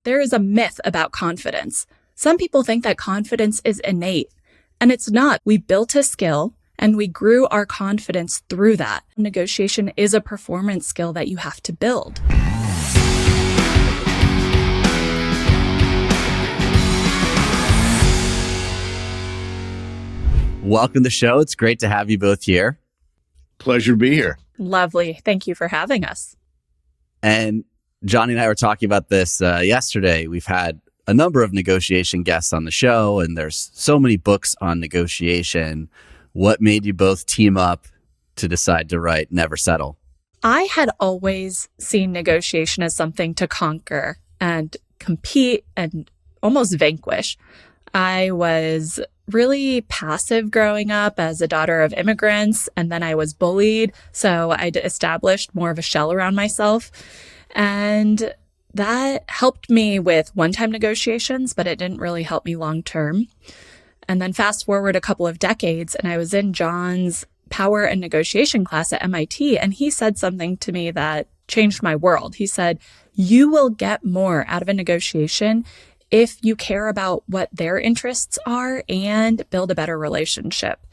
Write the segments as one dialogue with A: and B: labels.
A: there is a myth about confidence. Some people think that confidence is innate, and it's not. We built a skill and we grew our confidence through that. Negotiation is a performance skill that you have to build.
B: Welcome to the show. It's great to have you both here.
C: Pleasure to be here.
A: Lovely. Thank you for having us.
B: And Johnny and I were talking about this yesterday. We've had a number of negotiation guests on the show, and there's so many books on negotiation. What made you both team up to decide to write Never Settle?
A: I had always seen negotiation as something to conquer and compete and almost vanquish. I was really passive growing up as a daughter of immigrants, and then I was bullied, so I established more of a shell around myself. And that helped me with one-time negotiations, but it didn't really help me long-term. And then fast forward a couple of decades, and I was in John's power and negotiation class at MIT, and he said something to me that changed my world. He said, "You will get more out of a negotiation if you care about what their interests are and build a better relationship."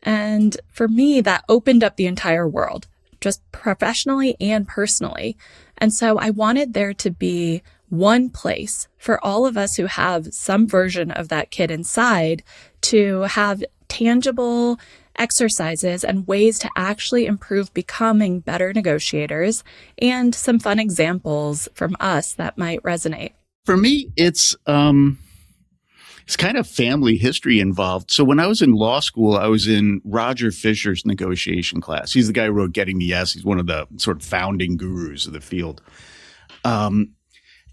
A: And for me, that opened up the entire world, just professionally and personally. And so I wanted there to be one place for all of us who have some version of that kid inside to have tangible exercises and ways to actually improve becoming better negotiators, and some fun examples from us that might resonate.
C: For me, it's kind of family history involved. So when I was in law school, I was in Roger Fisher's negotiation class. He's the guy who wrote Getting the Yes. He's one of the sort of founding gurus of the field.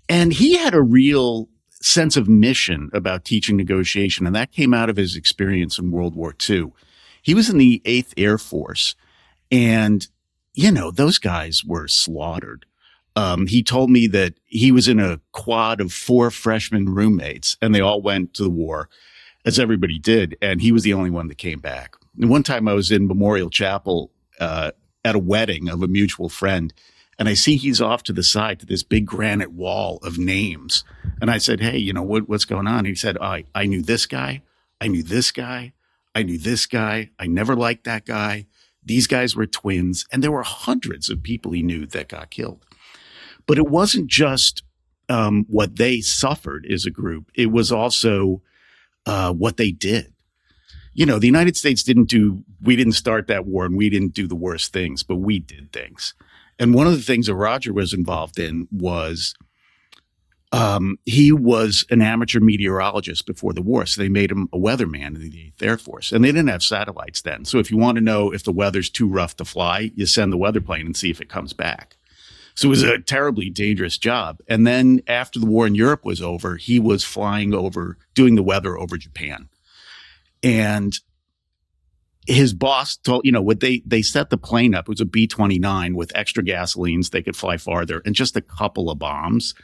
C: And he had a real sense of mission about teaching negotiation, and that came out of his experience in World War II. He was in the 8th Air Force, and, those guys were slaughtered. He told me that he was in a quad of 4 freshman roommates, and they all went to the war, as everybody did, and he was the only one that came back. And one time I was in Memorial Chapel at a wedding of a mutual friend, and I see he's off to the side to this big granite wall of names. And I said, "Hey, what's going on?" And he said, I knew this guy. I knew this guy. I knew this guy. I never liked that guy. These guys were twins. And there were hundreds of people he knew that got killed. But it wasn't just what they suffered as a group. It was also what they did. The United States we didn't start that war, and we didn't do the worst things, but we did things. And one of the things that Roger was involved in was he was an amateur meteorologist before the war. So they made him a weatherman in the 8th Air Force. And they didn't have satellites then. So if you want to know if the weather's too rough to fly, you send the weather plane and see if it comes back. So it was a terribly dangerous job. And then after the war in Europe was over, he was flying over, doing the weather over Japan. And his boss told, they set the plane up. It was a B-29 with extra gasolines. They could fly farther and just a couple of bombs.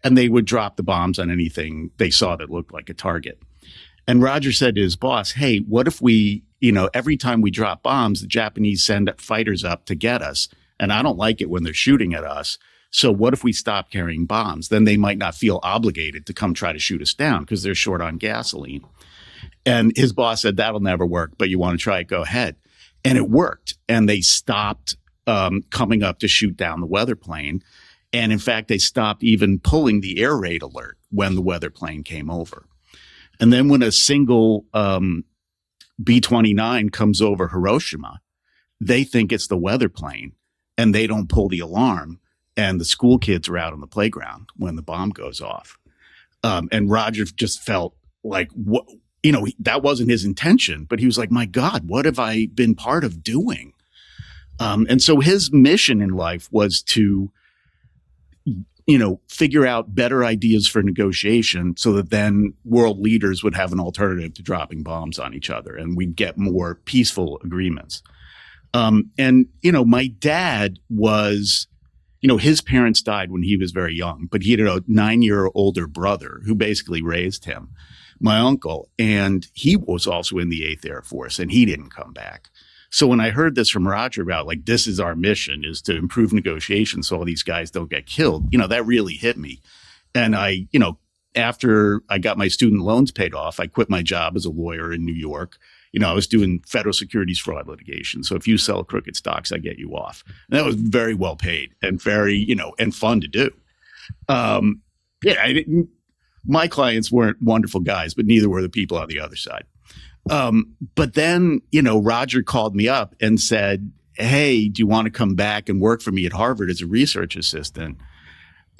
C: And they would drop the bombs on anything they saw that looked like a target. And Roger said to his boss, "Hey, what if we, every time we drop bombs, the Japanese send fighters up to get us. And I don't like it when they're shooting at us. So what if we stop carrying bombs? Then they might not feel obligated to come try to shoot us down because they're short on gasoline." And his boss said, "That'll never work, but you want to try it, go ahead." And it worked. And they stopped coming up to shoot down the weather plane. And in fact, they stopped even pulling the air raid alert when the weather plane came over. And then when a single B-29 comes over Hiroshima, they think it's the weather plane. And they don't pull the alarm, and the school kids are out on the playground when the bomb goes off. And Roger just felt like, that wasn't his intention, but he was like, "My God, what have I been part of doing?" And so his mission in life was to, figure out better ideas for negotiation so that then world leaders would have an alternative to dropping bombs on each other, and we'd get more peaceful agreements. My dad was, his parents died when he was very young, but he had a 9-year older brother who basically raised him, my uncle, and he was also in the 8th Air Force, and he didn't come back. So when I heard this from Roger about this is our mission, is to improve negotiations so all these guys don't get killed, that really hit me. And after I got my student loans paid off, I quit my job as a lawyer in New York. I was doing federal securities fraud litigation. So if you sell crooked stocks, I get you off. And that was very well paid and very, and fun to do. My clients weren't wonderful guys, but neither were the people on the other side. But then, Roger called me up and said, hey, do you want to come back and work for me at Harvard as a research assistant?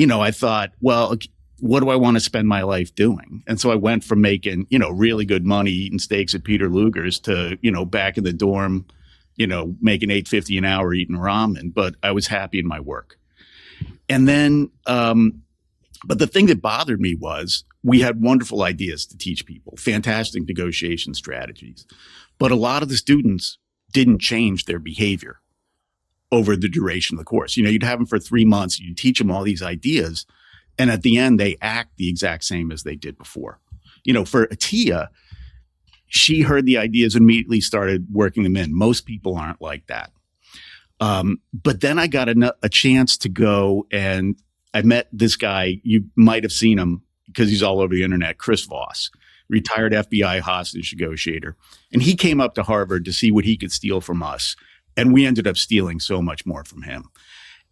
C: I thought, well, what do I want to spend my life doing? And so I went from making, really good money eating steaks at Peter Luger's to, back in the dorm, making $8.50 an hour eating ramen. But I was happy in my work. And then, but the thing that bothered me was we had wonderful ideas to teach people, fantastic negotiation strategies. But a lot of the students didn't change their behavior over the duration of the course. You'd have them for 3 months, you'd teach them all these ideas. And at the end, they act the exact same as they did before. For Attia, she heard the ideas and immediately started working them in. Most people aren't like that. But then I got a chance to go and I met this guy. You might have seen him because he's all over the internet, Chris Voss, retired FBI hostage negotiator. And he came up to Harvard to see what he could steal from us. And we ended up stealing so much more from him.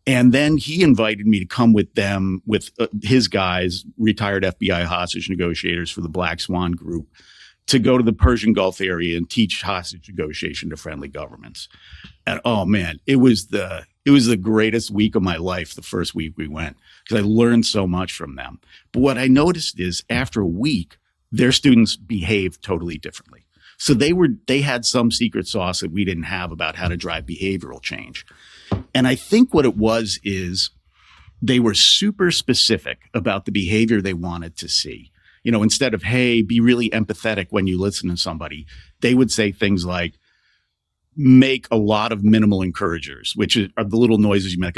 C: And then he invited me to come with them, with his guys, retired FBI hostage negotiators for the Black Swan Group, to go to the Persian Gulf area and teach hostage negotiation to friendly governments. And oh man, it was the greatest week of my life, the first week we went, because I learned so much from them. But what I noticed is after a week, their students behaved totally differently. So they had some secret sauce that we didn't have about how to drive behavioral change. And I think what it was is they were super specific about the behavior they wanted to see. Instead of, hey, be really empathetic when you listen to somebody, they would say things like, make a lot of minimal encouragers, which are the little noises you make,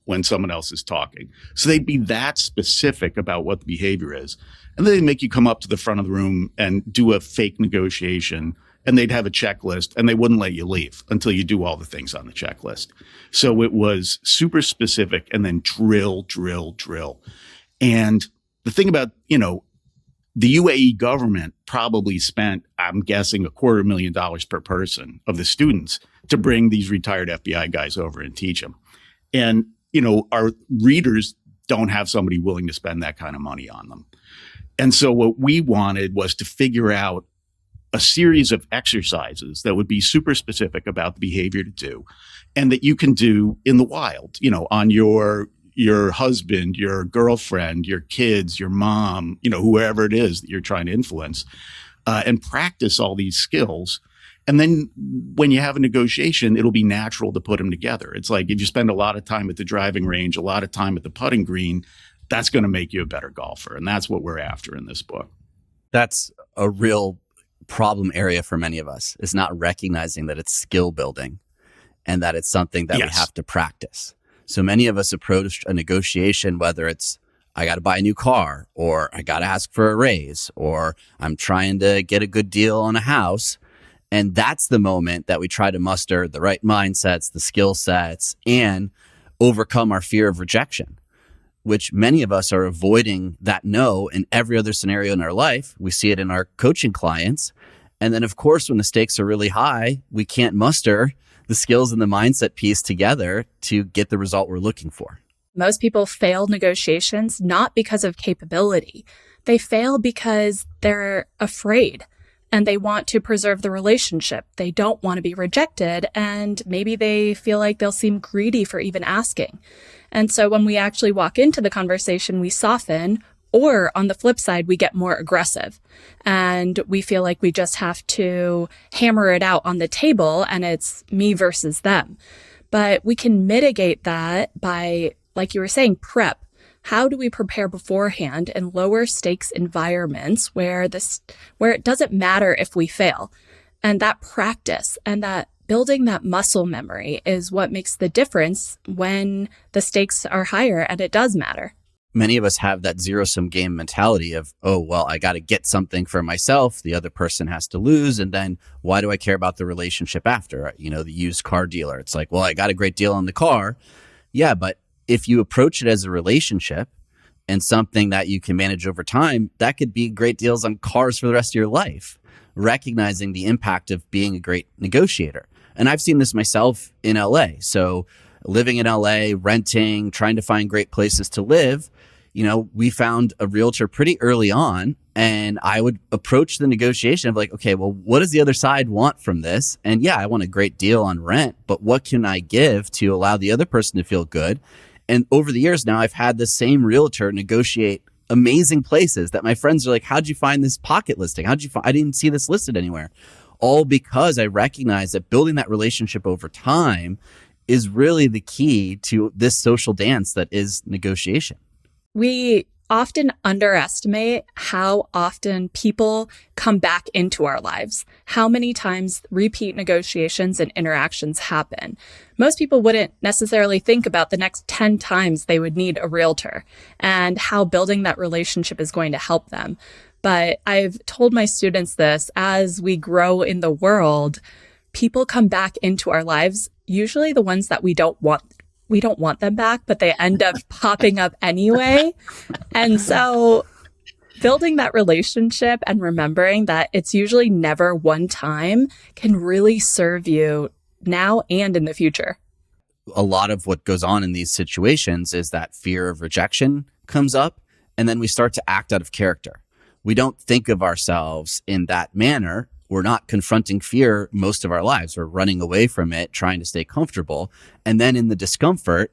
C: when someone else is talking. So they'd be that specific about what the behavior is. And then they'd make you come up to the front of the room and do a fake negotiation. And they'd have a checklist and they wouldn't let you leave until you do all the things on the checklist. So it was super specific and then drill. And the thing about, the UAE government probably spent, I'm guessing, $250,000 per person of the students to bring these retired FBI guys over and teach them. And, our readers don't have somebody willing to spend that kind of money on them. And so what we wanted was to figure out a series of exercises that would be super specific about the behavior to do and that you can do in the wild, on your husband, your girlfriend, your kids, your mom, whoever it is that you're trying to influence, and practice all these skills. And then when you have a negotiation, it'll be natural to put them together. It's like if you spend a lot of time at the driving range, a lot of time at the putting green, that's going to make you a better golfer. And that's what we're after in this book.
B: That's a real problem area for many of us, is not recognizing that it's skill building and that it's something that we have to practice. So many of us approach a negotiation, whether it's I got to buy a new car, or I got to ask for a raise, or I'm trying to get a good deal on a house. And that's the moment that we try to muster the right mindsets, the skill sets, and overcome our fear of rejection, which many of us are avoiding that no in every other scenario in our life. We see it in our coaching clients. And then, of course, when the stakes are really high, we can't muster the skills and the mindset piece together to get the result we're looking for.
A: Most people fail negotiations not because of capability. They fail because they're afraid and they want to preserve the relationship. They don't want to be rejected, and maybe they feel like they'll seem greedy for even asking. And so when we actually walk into the conversation, we soften, or on the flip side, we get more aggressive and we feel like we just have to hammer it out on the table and it's me versus them. But we can mitigate that by, like you were saying, prep. How do we prepare beforehand in lower stakes environments where it doesn't matter if we fail? And that practice and that building that muscle memory is what makes the difference when the stakes are higher and it does matter.
B: Many of us have that zero-sum game mentality of, oh, well, I got to get something for myself. The other person has to lose. And then why do I care about the relationship after? The used car dealer. It's like, well, I got a great deal on the car. Yeah, but if you approach it as a relationship and something that you can manage over time, that could be great deals on cars for the rest of your life, recognizing the impact of being a great negotiator. And I've seen this myself in LA. So living in LA, renting, trying to find great places to live, we found a realtor pretty early on, and I would approach the negotiation of like, okay, well, what does the other side want from this? And yeah, I want a great deal on rent, but what can I give to allow the other person to feel good? And over the years now, I've had the same realtor negotiate amazing places that my friends are like, how'd you find this pocket listing? I didn't see this listed anywhere. All because I recognize that building that relationship over time is really the key to this social dance that is negotiation.
A: We often underestimate how often people come back into our lives, how many times repeat negotiations and interactions happen. Most people wouldn't necessarily think about the next 10 times they would need a realtor and how building that relationship is going to help them. But I've told my students this: as we grow in the world, people come back into our lives, usually the ones that we don't want them back, but they end up popping up anyway. And so building that relationship and remembering that it's usually never one time can really serve you now and in the future.
B: A lot of what goes on in these situations is that fear of rejection comes up, and then we start to act out of character. We don't think of ourselves in that manner. We're not confronting fear most of our lives. We're running away from it, trying to stay comfortable. And then in the discomfort,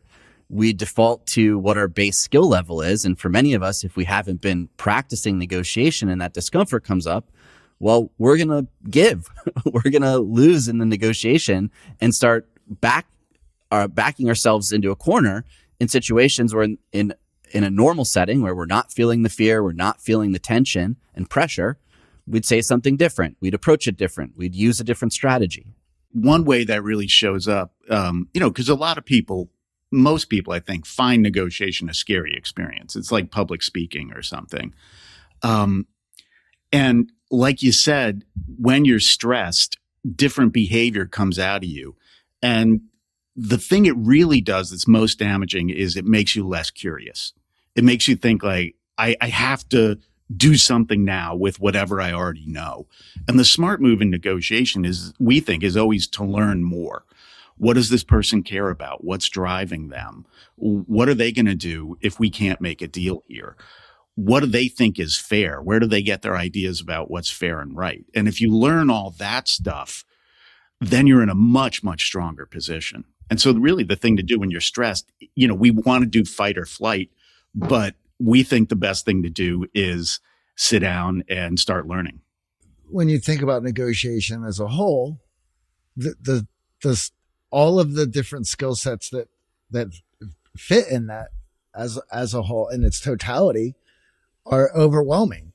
B: we default to what our base skill level is. And for many of us, if we haven't been practicing negotiation and that discomfort comes up, well, we're going to give. We're going to lose in the negotiation and start backing ourselves into a corner in situations where in a normal setting where we're not feeling the fear, we're not feeling the tension and pressure, we'd say something different. We'd approach it different. We'd use a different strategy.
C: One way that really shows up, because a lot of people, most people, I think, find negotiation a scary experience. It's like public speaking or something. And like you said, when you're stressed, different behavior comes out of you. And the thing it really does that's most damaging is it makes you less curious. It makes you think like, I have to do something now with whatever I already know. And the smart move in negotiation we think, is always to learn more. What does this person care about? What's driving them? What are they going to do if we can't make a deal here? What do they think is fair? Where do they get their ideas about what's fair and right? And if you learn all that stuff, then you're in a much, much stronger position. And so really the thing to do when you're stressed, we want to do fight or flight, but we think the best thing to do is sit down and start learning.
D: When you think about negotiation as a whole, all of the different skill sets that fit in that as a whole in its totality are overwhelming.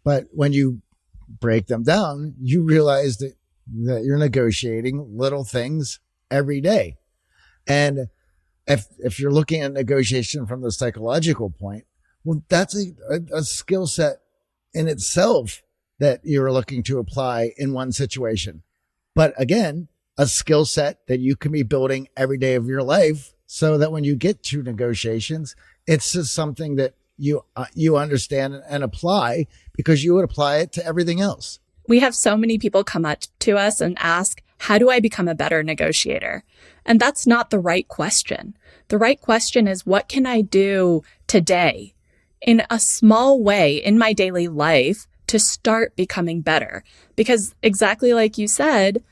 D: But when you break them down, you realize that you're negotiating little things every day. And if you're looking at negotiation from the psychological point, well, that's a skill set in itself that you're looking to apply in one situation. But again, a skill set that you can be building every day of your life so that when you get to negotiations, it's just something that you understand and apply because you would apply it to everything else.
A: We have so many people come up to us and ask, how do I become a better negotiator? And that's not the right question. The right question is, what can I do today in a small way in my daily life to start becoming better? Because exactly like you said,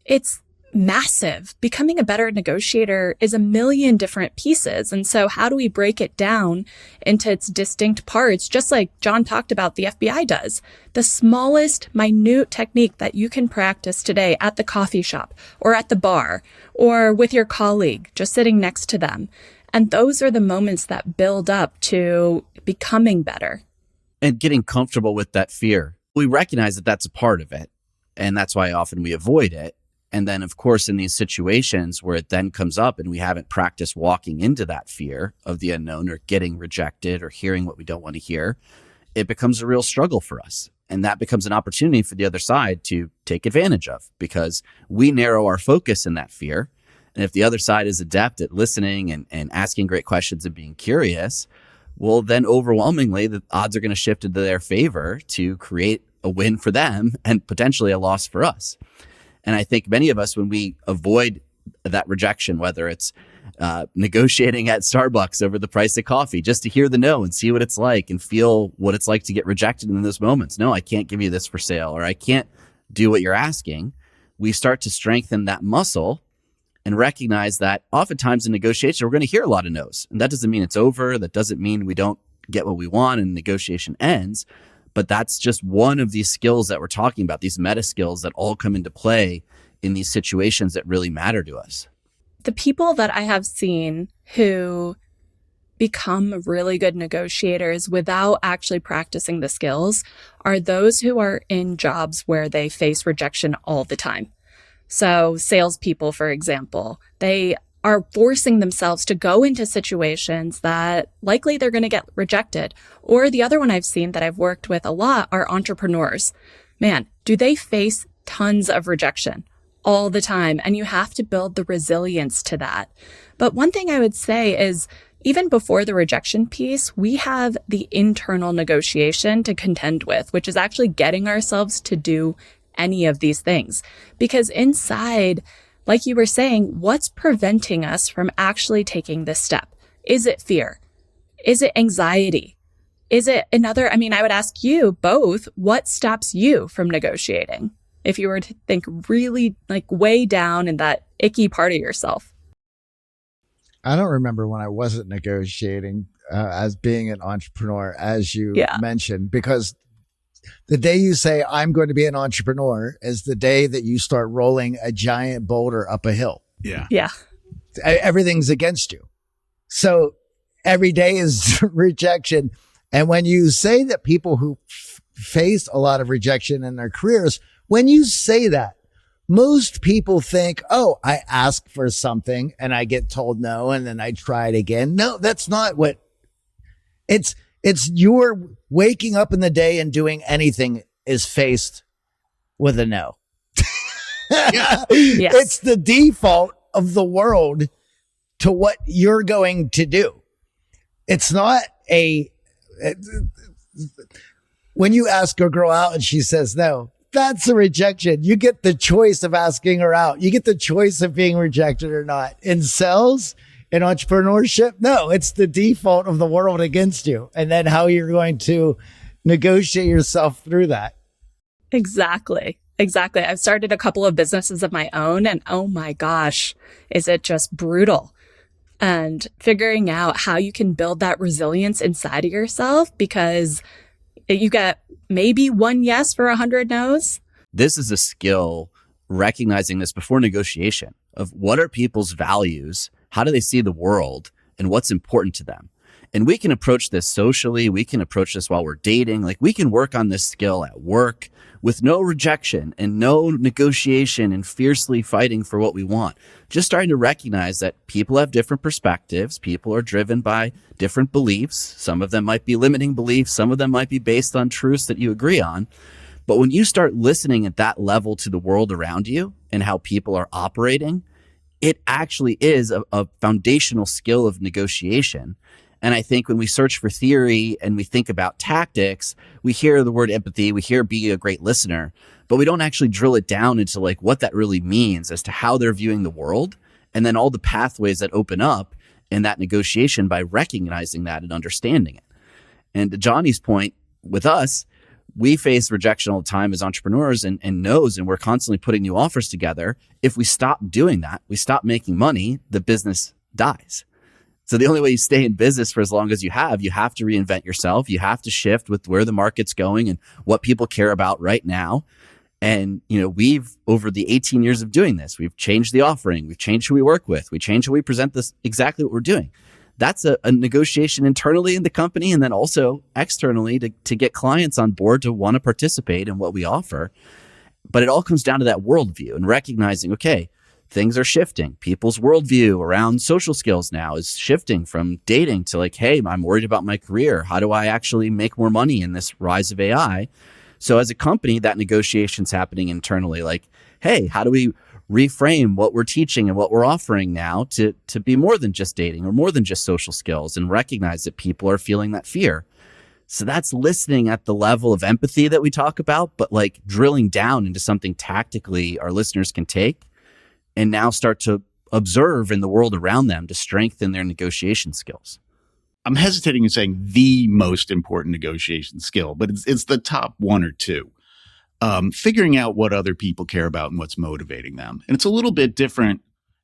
A: it's massive. Becoming a better negotiator is a million different pieces. And so how do we break it down into its distinct parts, just like John talked about the FBI does? The smallest, minute technique that you can practice today at the coffee shop or at the bar or with your colleague, just sitting next to them. And those are the moments that build up to becoming better.
B: And getting comfortable with that fear. We recognize that that's a part of it. And that's why often we avoid it. And then, of course, in these situations where it then comes up and we haven't practiced walking into that fear of the unknown or getting rejected or hearing what we don't want to hear, it becomes a real struggle for us. And that becomes an opportunity for the other side to take advantage of because we narrow our focus in that fear. And if the other side is adept at listening and asking great questions and being curious, well, then overwhelmingly, the odds are going to shift into their favor to create a win for them and potentially a loss for us. And I think many of us, when we avoid that rejection, whether it's negotiating at Starbucks over the price of coffee, just to hear the no and see what it's like and feel what it's like to get rejected in those moments. No, I can't give you this for sale, or I can't do what you're asking. We start to strengthen that muscle and recognize that oftentimes in negotiation, we're going to hear a lot of no's. And that doesn't mean it's over. That doesn't mean we don't get what we want and negotiation ends. But that's just one of these skills that we're talking about, these meta skills that all come into play in these situations that really matter to us.
A: The people that I have seen who become really good negotiators without actually practicing the skills are those who are in jobs where they face rejection all the time. So salespeople, for example, they are forcing themselves to go into situations that likely they're going to get rejected. Or the other one I've seen that I've worked with a lot are entrepreneurs. Man, do they face tons of rejection all the time? And you have to build the resilience to that. But one thing I would say is, even before the rejection piece, we have the internal negotiation to contend with, which is actually getting ourselves to do any of these things. Because inside, like you were saying, what's preventing us from actually taking this step? Is it fear? Is it anxiety? Is it another? I mean, I would ask you both, what stops you from negotiating? If you were to think really like way down in that icky part of yourself.
D: I don't remember when I wasn't negotiating as being an entrepreneur, as you mentioned, because the day you say, I'm going to be an entrepreneur is the day that you start rolling a giant boulder up a hill.
C: Yeah.
A: Yeah.
D: Everything's against you. So every day is rejection. And when you say that people who face a lot of rejection in their careers, when you say that, most people think, oh, I ask for something and I get told no, and then I try it again. No, that's not what it's you're waking up in the day and doing anything is faced with a no.
A: Yes.
D: It's the default of the world to what you're going to do. It's not when you ask a girl out and she says no, that's a rejection. You get the choice of asking her out. You get the choice of being rejected or not. In sales, in entrepreneurship, no, it's the default of the world against you. And then how you're going to negotiate yourself through that.
A: Exactly. I've started a couple of businesses of my own, and oh my gosh, is it just brutal. And figuring out how you can build that resilience inside of yourself, because you get maybe one yes for 100 no's.
B: This is a skill, recognizing this before negotiation of what are people's values, how do they see the world, and what's important to them. And we can approach this socially. We can approach this while we're dating. Like, we can work on this skill at work with no rejection and no negotiation and fiercely fighting for what we want. Just starting to recognize that people have different perspectives. People are driven by different beliefs. Some of them might be limiting beliefs. Some of them might be based on truths that you agree on. But when you start listening at that level to the world around you and how people are operating, it actually is a foundational skill of negotiation. And I think when we search for theory and we think about tactics, we hear the word empathy, we hear be a great listener, but we don't actually drill it down into like what that really means as to how they're viewing the world. And then all the pathways that open up in that negotiation by recognizing that and understanding it. And to Johnny's point, with us, we face rejection all the time as entrepreneurs and no's, and we're constantly putting new offers together. If we stop doing that, we stop making money, the business dies. So the only way you stay in business for as long as you have to reinvent yourself. You have to shift with where the market's going and what people care about right now. And, we've, over the 18 years of doing this, we've changed the offering. We've changed who we work with. We changed how we present this, exactly what we're doing. That's a negotiation internally in the company and then also externally to get clients on board to want to participate in what we offer. But it all comes down to that worldview and recognizing, okay, things are shifting. People's worldview around social skills now is shifting from dating to like, hey, I'm worried about my career. How do I actually make more money in this rise of AI? So as a company, that negotiation's happening internally. Like, hey, how do we reframe what we're teaching and what we're offering now to be more than just dating or more than just social skills, and recognize that people are feeling that fear. So that's listening at the level of empathy that we talk about, but like drilling down into something tactically our listeners can take and now start to observe in the world around them to strengthen their negotiation skills.
C: I'm hesitating in saying the most important negotiation skill, but it's the top one or two. Figuring out what other people care about and what's motivating them. And it's a little bit different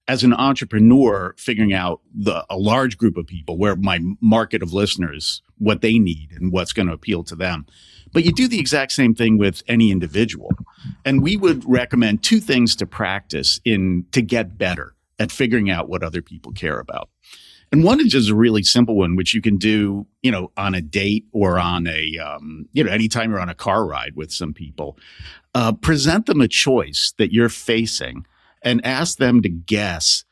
C: as an entrepreneur, figuring out a large group of people, where my market of listeners, what they need and what's going to appeal to them. But you do the exact same thing with any individual. And we would recommend two things to practice to get better at figuring out what other people care about. And one is just a really simple one, which you can do, on a date or on anytime you're on a car ride with some people. Present them a choice that you're facing and ask them to guess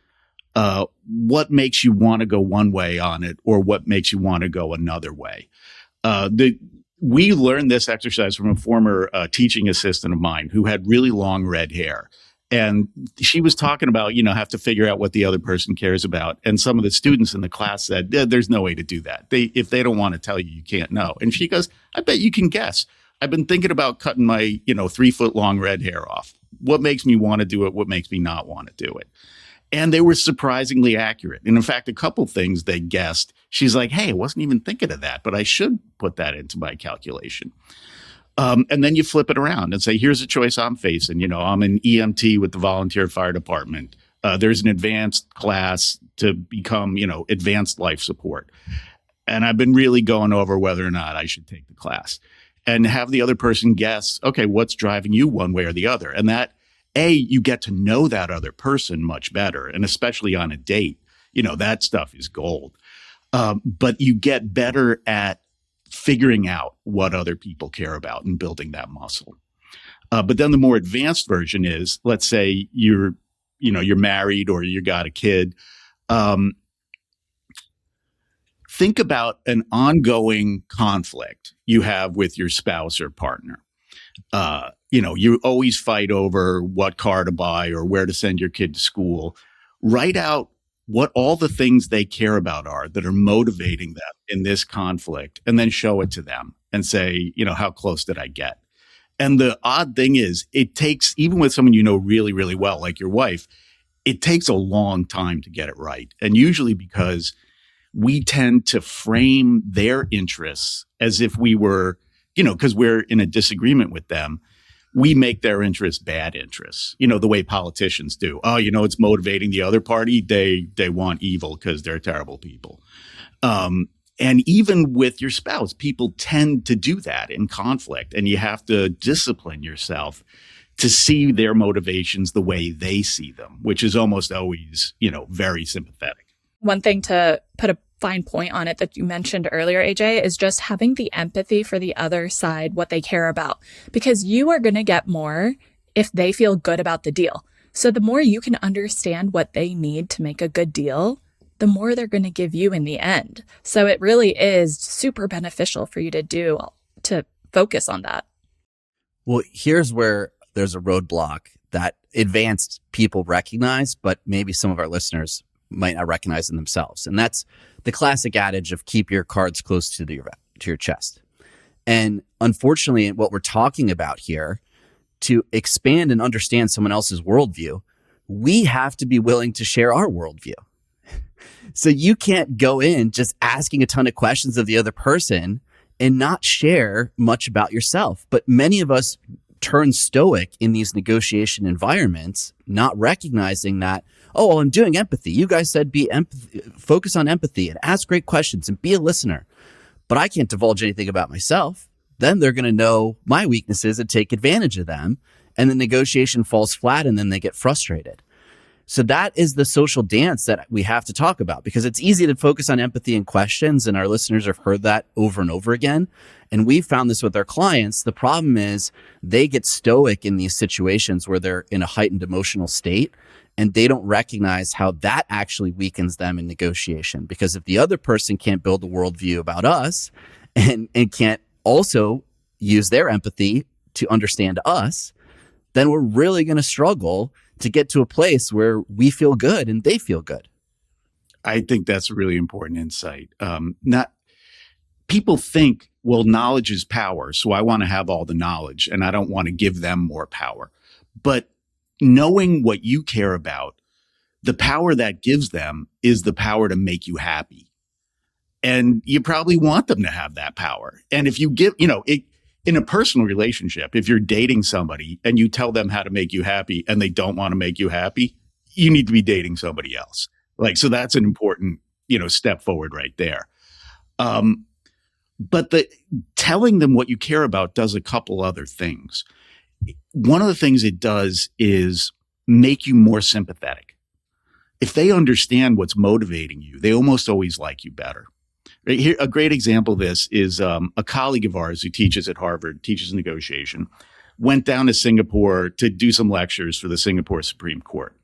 C: what makes you want to go one way on it or what makes you want to go another way. We learned this exercise from a former teaching assistant of mine who had really long red hair. And she was talking about, have to figure out what the other person cares about. And some of the students in the class said, there's no way to do that. If they don't want to tell you, you can't know. And she goes, I bet you can guess. I've been thinking about cutting my, 3-foot long red hair off. What makes me want to do it? What makes me not want to do it? And they were surprisingly accurate. And in fact, a couple things they guessed. She's like, hey, I wasn't even thinking of that, but I should put that into my calculation. And then you flip it around and say, here's a choice I'm facing. I'm an EMT with the volunteer fire department. There's an advanced class to become, advanced life support. And I've been really going over whether or not I should take the class, and have the other person guess, okay, what's driving you one way or the other? And that, you get to know that other person much better. And especially on a date, that stuff is gold. But you get better at figuring out what other people care about and building that muscle. But then the more advanced version is, let's say you're married or you got a kid. Think about an ongoing conflict you have with your spouse or partner. You always fight over what car to buy or where to send your kid to school. Write out what all the things they care about are that are motivating them in this conflict, and then show it to them and say, how close did I get? And the odd thing is, it takes, even with someone really, really well, like your wife, it takes a long time to get it right. And usually because we tend to frame their interests as if we were, because we're in a disagreement with them, we make their interests bad interests, the way politicians do. Oh, it's motivating the other party. They want evil because they're terrible people. And even with your spouse, people tend to do that in conflict, and you have to discipline yourself to see their motivations the way they see them, which is almost always, very sympathetic.
A: One thing to put a fine point on it that you mentioned earlier, AJ, is just having the empathy for the other side, what they care about, because you are going to get more if they feel good about the deal. So the more you can understand what they need to make a good deal, the more they're going to give you in the end. So it really is super beneficial for you to focus on that.
B: Well, here's where there's a roadblock that advanced people recognize, but maybe some of our listeners might not recognize in themselves. And that's the classic adage of keep your cards close to your chest. And unfortunately, what we're talking about here, to expand and understand someone else's worldview, we have to be willing to share our worldview. So you can't go in just asking a ton of questions of the other person and not share much about yourself. But many of us turn stoic in these negotiation environments, not recognizing that, oh, well, I'm doing empathy. You guys said focus on empathy and ask great questions and be a listener. But I can't divulge anything about myself. Then they're going to know my weaknesses and take advantage of them. And the negotiation falls flat and then they get frustrated. So that is the social dance that we have to talk about, because it's easy to focus on empathy and questions. And our listeners have heard that over and over again. And we've found this with our clients. The problem is they get stoic in these situations where they're in a heightened emotional state, and they don't recognize how that actually weakens them in negotiation. Because if the other person can't build a worldview about us and can't also use their empathy to understand us, then we're really going to struggle to get to a place where we feel good and they feel good.
C: I think that's a really important insight. Not people think, well, knowledge is power, so I want to have all the knowledge and I don't want to give them more power. But knowing what you care about, the power that gives them is the power to make you happy. And you probably want them to have that power. And if you give, in a personal relationship, if you're dating somebody and you tell them how to make you happy and they don't want to make you happy, you need to be dating somebody else. So that's an important, step forward right there. But telling them what you care about does a couple other things. One of the things it does is make you more sympathetic. If they understand what's motivating you, they almost always like you better. Right here, a great example of this is a colleague of ours who teaches at Harvard, teaches negotiation, went down to Singapore to do some lectures for the Singapore Supreme Court.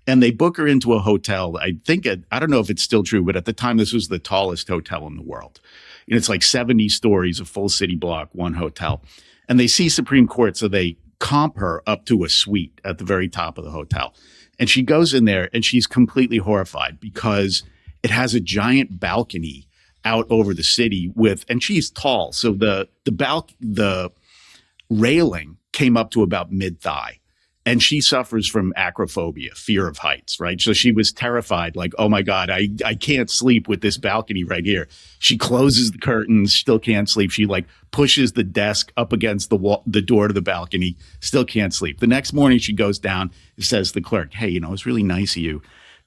C: And they book her into a hotel. I don't know if it's still true, but at the time, this was the tallest hotel in the world. And it's like 70 stories, a full city block, one hotel. And they see Supreme Court, so they comp her up to a suite at the very top of the hotel. And she goes in there and she's completely horrified because it has a giant balcony out over the city and she's tall. So the railing came up to about mid-thigh. And she suffers from acrophobia, fear of heights, right? So she was terrified, like, oh my God, I can't sleep with this balcony right here. She closes the curtains, still can't sleep. She pushes the desk up against the wall, the door to the balcony, still can't sleep. The next morning she goes down and says to the clerk, hey, it's really nice of you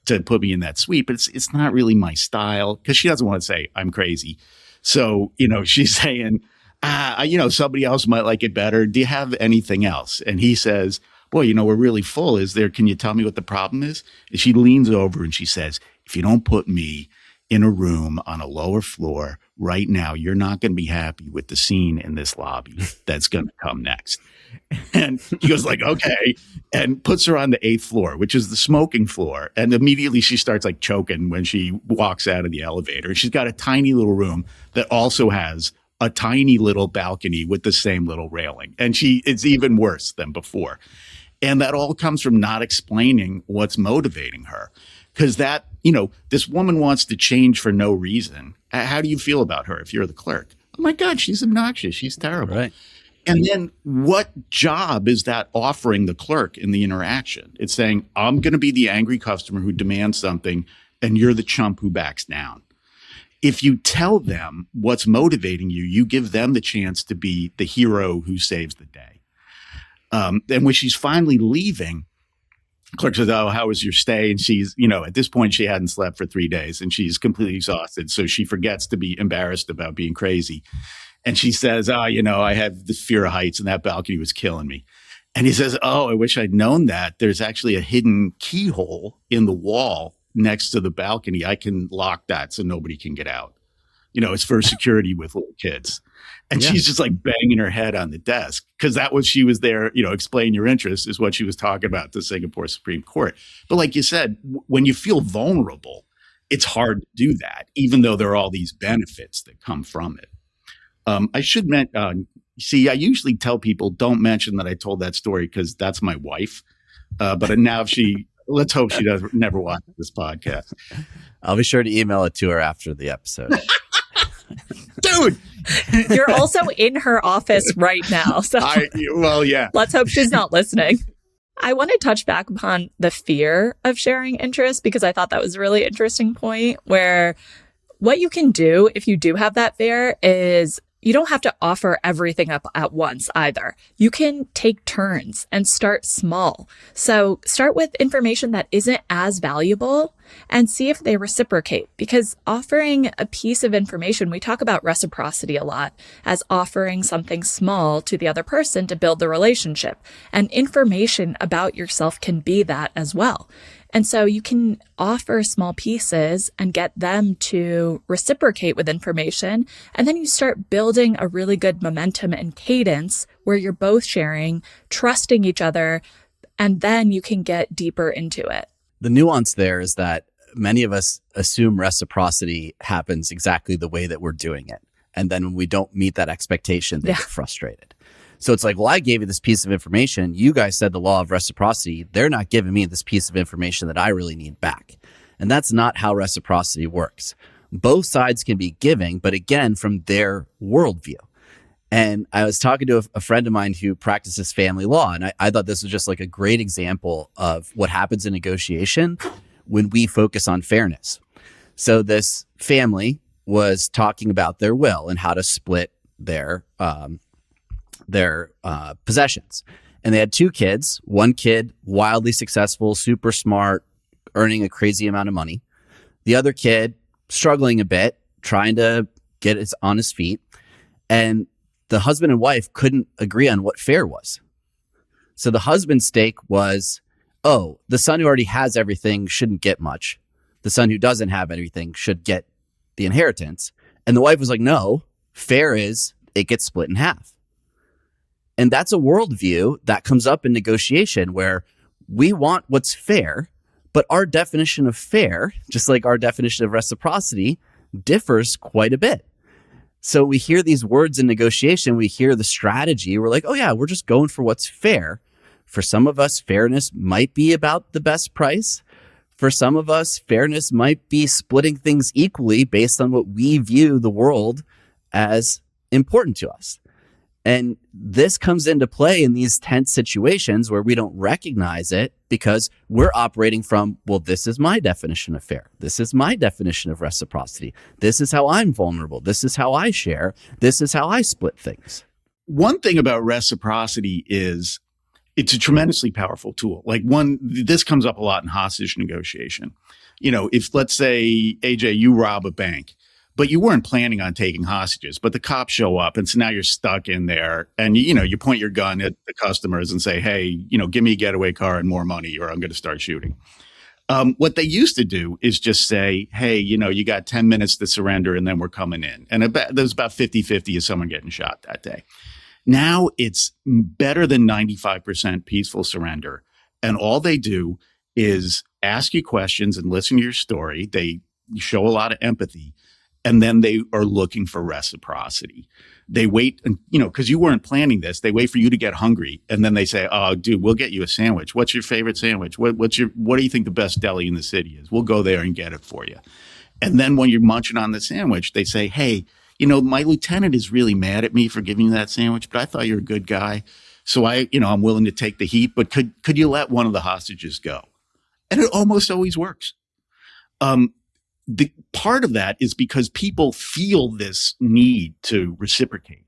C: to put me in that suite, but it's not really my style, because she doesn't want to say I'm crazy. So, she's saying, somebody else might like it better. Do you have anything else? And he says, boy, we're really full. Can you tell me what the problem is? And she leans over and she says, if you don't put me in a room on a lower floor right now, you're not going to be happy with the scene in this lobby that's going to come next. And he goes okay, and puts her on the 8th floor, which is the smoking floor. And immediately she starts choking when she walks out of the elevator. And she's got a tiny little room that also has a tiny little balcony with the same little railing. And it's even worse than before. And that all comes from not explaining what's motivating her. Because this woman wants to change for no reason. How do you feel about her if you're the clerk? Oh my God, she's obnoxious. She's terrible.
B: Right.
C: And then what job is that offering the clerk in the interaction? It's saying, I'm going to be the angry customer who demands something, and you're the chump who backs down. If you tell them what's motivating you, you give them the chance to be the hero who saves the day. And when she's finally leaving, the clerk says, oh, how was your stay? And she's, at this point, she hadn't slept for 3 days and she's completely exhausted. So she forgets to be embarrassed about being crazy. And she says, I have this fear of heights and that balcony was killing me. And he says, oh, I wish I'd known that. There's actually a hidden keyhole in the wall next to the balcony. I can lock that so nobody can get out. It's for security with little kids. And she's just banging her head on the desk because that was, she was there, explain your interest is what she was talking about to Singapore Supreme Court. But like you said, when you feel vulnerable, it's hard to do that, even though there are all these benefits that come from it. I should mention, I usually tell people don't mention that I told that story because that's my wife. But now let's hope she never watches this podcast.
B: I'll be sure to email it to her after the episode.
C: Dude,
A: you're also in her office right now. So
C: yeah.
A: Let's hope she's not listening. I want to touch back upon the fear of sharing interests because I thought that was a really interesting point where what you can do if you do have that fear is you don't have to offer everything up at once either. You can take turns and start small. So start with information that isn't as valuable and see if they reciprocate. Because offering a piece of information, we talk about reciprocity a lot as offering something small to the other person to build the relationship. And information about yourself can be that as well. And so you can offer small pieces and get them to reciprocate with information. And then you start building a really good momentum and cadence where you're both sharing, trusting each other, and then you can get deeper into it.
B: The nuance there is that many of us assume reciprocity happens exactly the way that we're doing it. And then when we don't meet that expectation, they get frustrated. So it's like, well, I gave you this piece of information. You guys said the law of reciprocity. They're not giving me this piece of information that I really need back. And that's not how reciprocity works. Both sides can be giving, but again, from their worldview. And I was talking to a friend of mine who practices family law, and I thought this was just like a great example of what happens in negotiation when we focus on fairness. So this family was talking about their will and how to split their possessions. And they had 2 kids, one kid wildly successful, super smart, earning a crazy amount of money. The other kid struggling a bit, trying to get on his feet. And the husband and wife couldn't agree on what fair was. So the husband's stake was, oh, the son who already has everything shouldn't get much. The son who doesn't have anything should get the inheritance. And the wife was like, no, fair is it gets split in half. And that's a worldview that comes up in negotiation where we want what's fair, but our definition of fair, just like our definition of reciprocity, differs quite a bit. So we hear these words in negotiation, we hear the strategy, we're like, oh yeah, we're just going for what's fair. For some of us, fairness might be about the best price. For some of us, fairness might be splitting things equally based on what we view the world as important to us. And this comes into play in these tense situations where we don't recognize it because we're operating from, well, this is my definition of fair. This is my definition of reciprocity. This is how I'm vulnerable. This is how I share. This is how I split things.
C: One thing about reciprocity is it's a tremendously powerful tool. This comes up a lot in hostage negotiation. If let's say, AJ, you rob a bank, but you weren't planning on taking hostages, but the cops show up. And so now you're stuck in there and, you point your gun at the customers and say, hey, give me a getaway car and more money or I'm going to start shooting. What they used to do is just say, hey, you got 10 minutes to surrender and then we're coming in. And there's about 50-50 of someone getting shot that day. Now it's better than 95% peaceful surrender. And all they do is ask you questions and listen to your story. They show a lot of empathy. And then they are looking for reciprocity. They wait, because you weren't planning this. They wait for you to get hungry, and then they say, "Oh, dude, we'll get you a sandwich. What's your favorite sandwich? What do you think the best deli in the city is? We'll go there and get it for you." And then when you're munching on the sandwich, they say, "Hey, my lieutenant is really mad at me for giving you that sandwich, but I thought you were a good guy, so I'm willing to take the heat. But could you let one of the hostages go?" And it almost always works. The part of that is because people feel this need to reciprocate.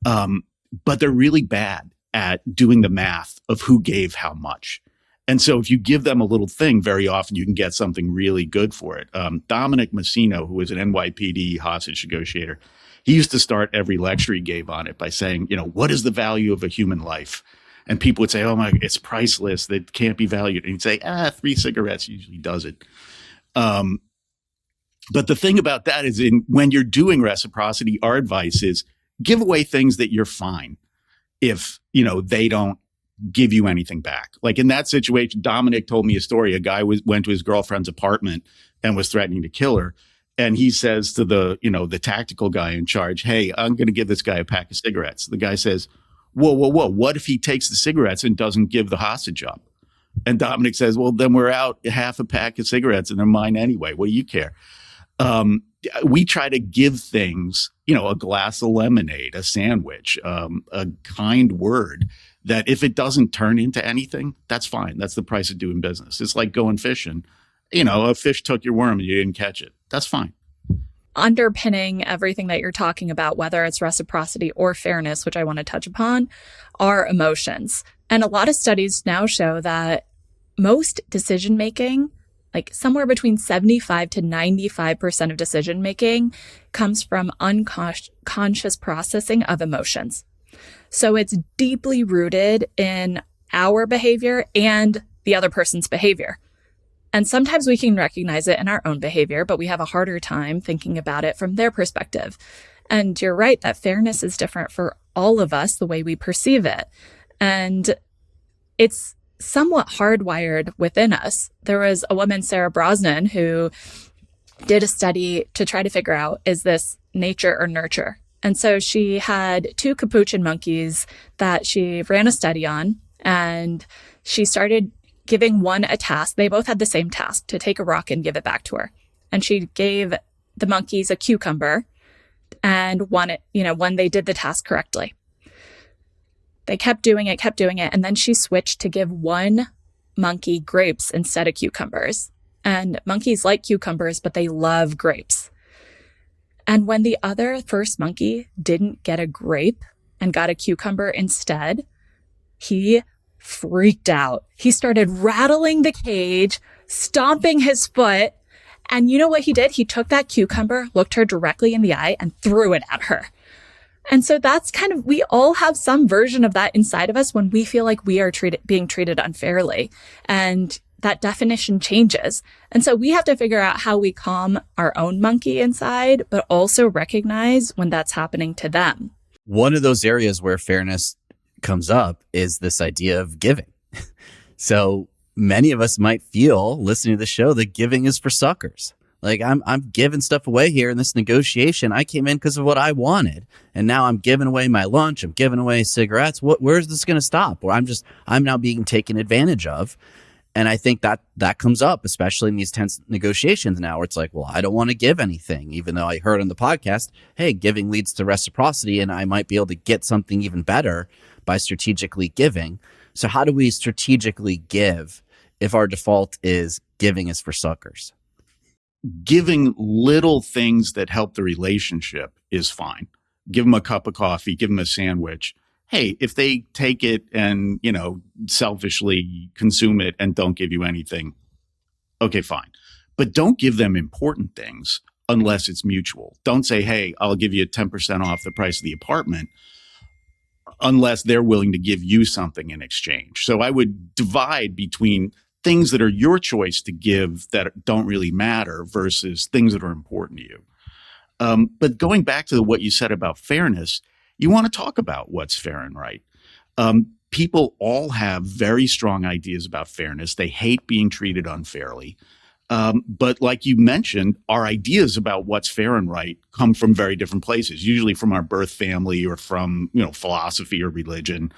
C: But they're really bad at doing the math of who gave how much. And so if you give them a little thing, very often you can get something really good for it. Dominic Massino, who was an NYPD hostage negotiator, he used to start every lecture he gave on it by saying, what is the value of a human life? And people would say, oh my, it's priceless. That can't be valued. And he'd say, 3 cigarettes usually does it. But the thing about that is when you're doing reciprocity, our advice is give away things that you're fine if, they don't give you anything back. Like in that situation, Dominic told me a story. A guy went to his girlfriend's apartment and was threatening to kill her. And he says to the tactical guy in charge, hey, I'm going to give this guy a pack of cigarettes. The guy says, whoa. What if he takes the cigarettes and doesn't give the hostage up? And Dominic says, well, then we're out half a pack of cigarettes and they're mine anyway. What do you care? We try to give things, a glass of lemonade, a sandwich, a kind word that if it doesn't turn into anything, that's fine. That's the price of doing business. It's like going fishing. A fish took your worm and you didn't catch it. That's fine.
A: Underpinning everything that you're talking about, whether it's reciprocity or fairness, which I want to touch upon, are emotions. And a lot of studies now show that most decision making, like somewhere between 75 to 95% of decision making, comes from unconscious processing of emotions. So it's deeply rooted in our behavior and the other person's behavior. And sometimes we can recognize it in our own behavior, but we have a harder time thinking about it from their perspective. And you're right that fairness is different for all of us, the way we perceive it. And it's somewhat hardwired within us. There was a woman, Sarah Brosnan, who did a study to try to figure out, is this nature or nurture? And so she had two capuchin monkeys that she ran a study on, and she started giving one a task. They both had the same task, to take a rock and give it back to her. And she gave the monkeys a cucumber, and one they did the task correctly. They kept doing it, and then she switched to give one monkey grapes instead of cucumbers. And monkeys like cucumbers, but they love grapes. And when the first monkey didn't get a grape and got a cucumber instead, he freaked out. He started rattling the cage, stomping his foot. And you know what he did? He took that cucumber, looked her directly in the eye, and threw it at her. And so that's we all have some version of that inside of us when we feel like we are being treated unfairly. And that definition changes. And so we have to figure out how we calm our own monkey inside, but also recognize when that's happening to them.
B: One of those areas where fairness comes up is this idea of giving. So many of us might feel, listening to the show, that giving is for suckers. Like, I'm giving stuff away here in this negotiation. I came in because of what I wanted. And now I'm giving away my lunch. I'm giving away cigarettes. Where's this going to stop? Or I'm now being taken advantage of. And I think that comes up, especially in these tense negotiations now, where it's like, well, I don't want to give anything, even though I heard on the podcast, hey, giving leads to reciprocity, and I might be able to get something even better by strategically giving. So how do we strategically give if our default is giving is for suckers?
C: Giving little things that help the relationship is fine. Give them a cup of coffee, give them a sandwich. Hey, if they take it and, selfishly consume it and don't give you anything, okay, fine. But don't give them important things unless it's mutual. Don't say, hey, I'll give you 10% off the price of the apartment unless they're willing to give you something in exchange. So I would divide between things that are your choice to give that don't really matter versus things that are important to you. But going back to what you said about fairness, you want to talk about what's fair and right. People all have very strong ideas about fairness. They hate being treated unfairly. But like you mentioned, our ideas about what's fair and right come from very different places, usually from our birth family or from, philosophy or religion.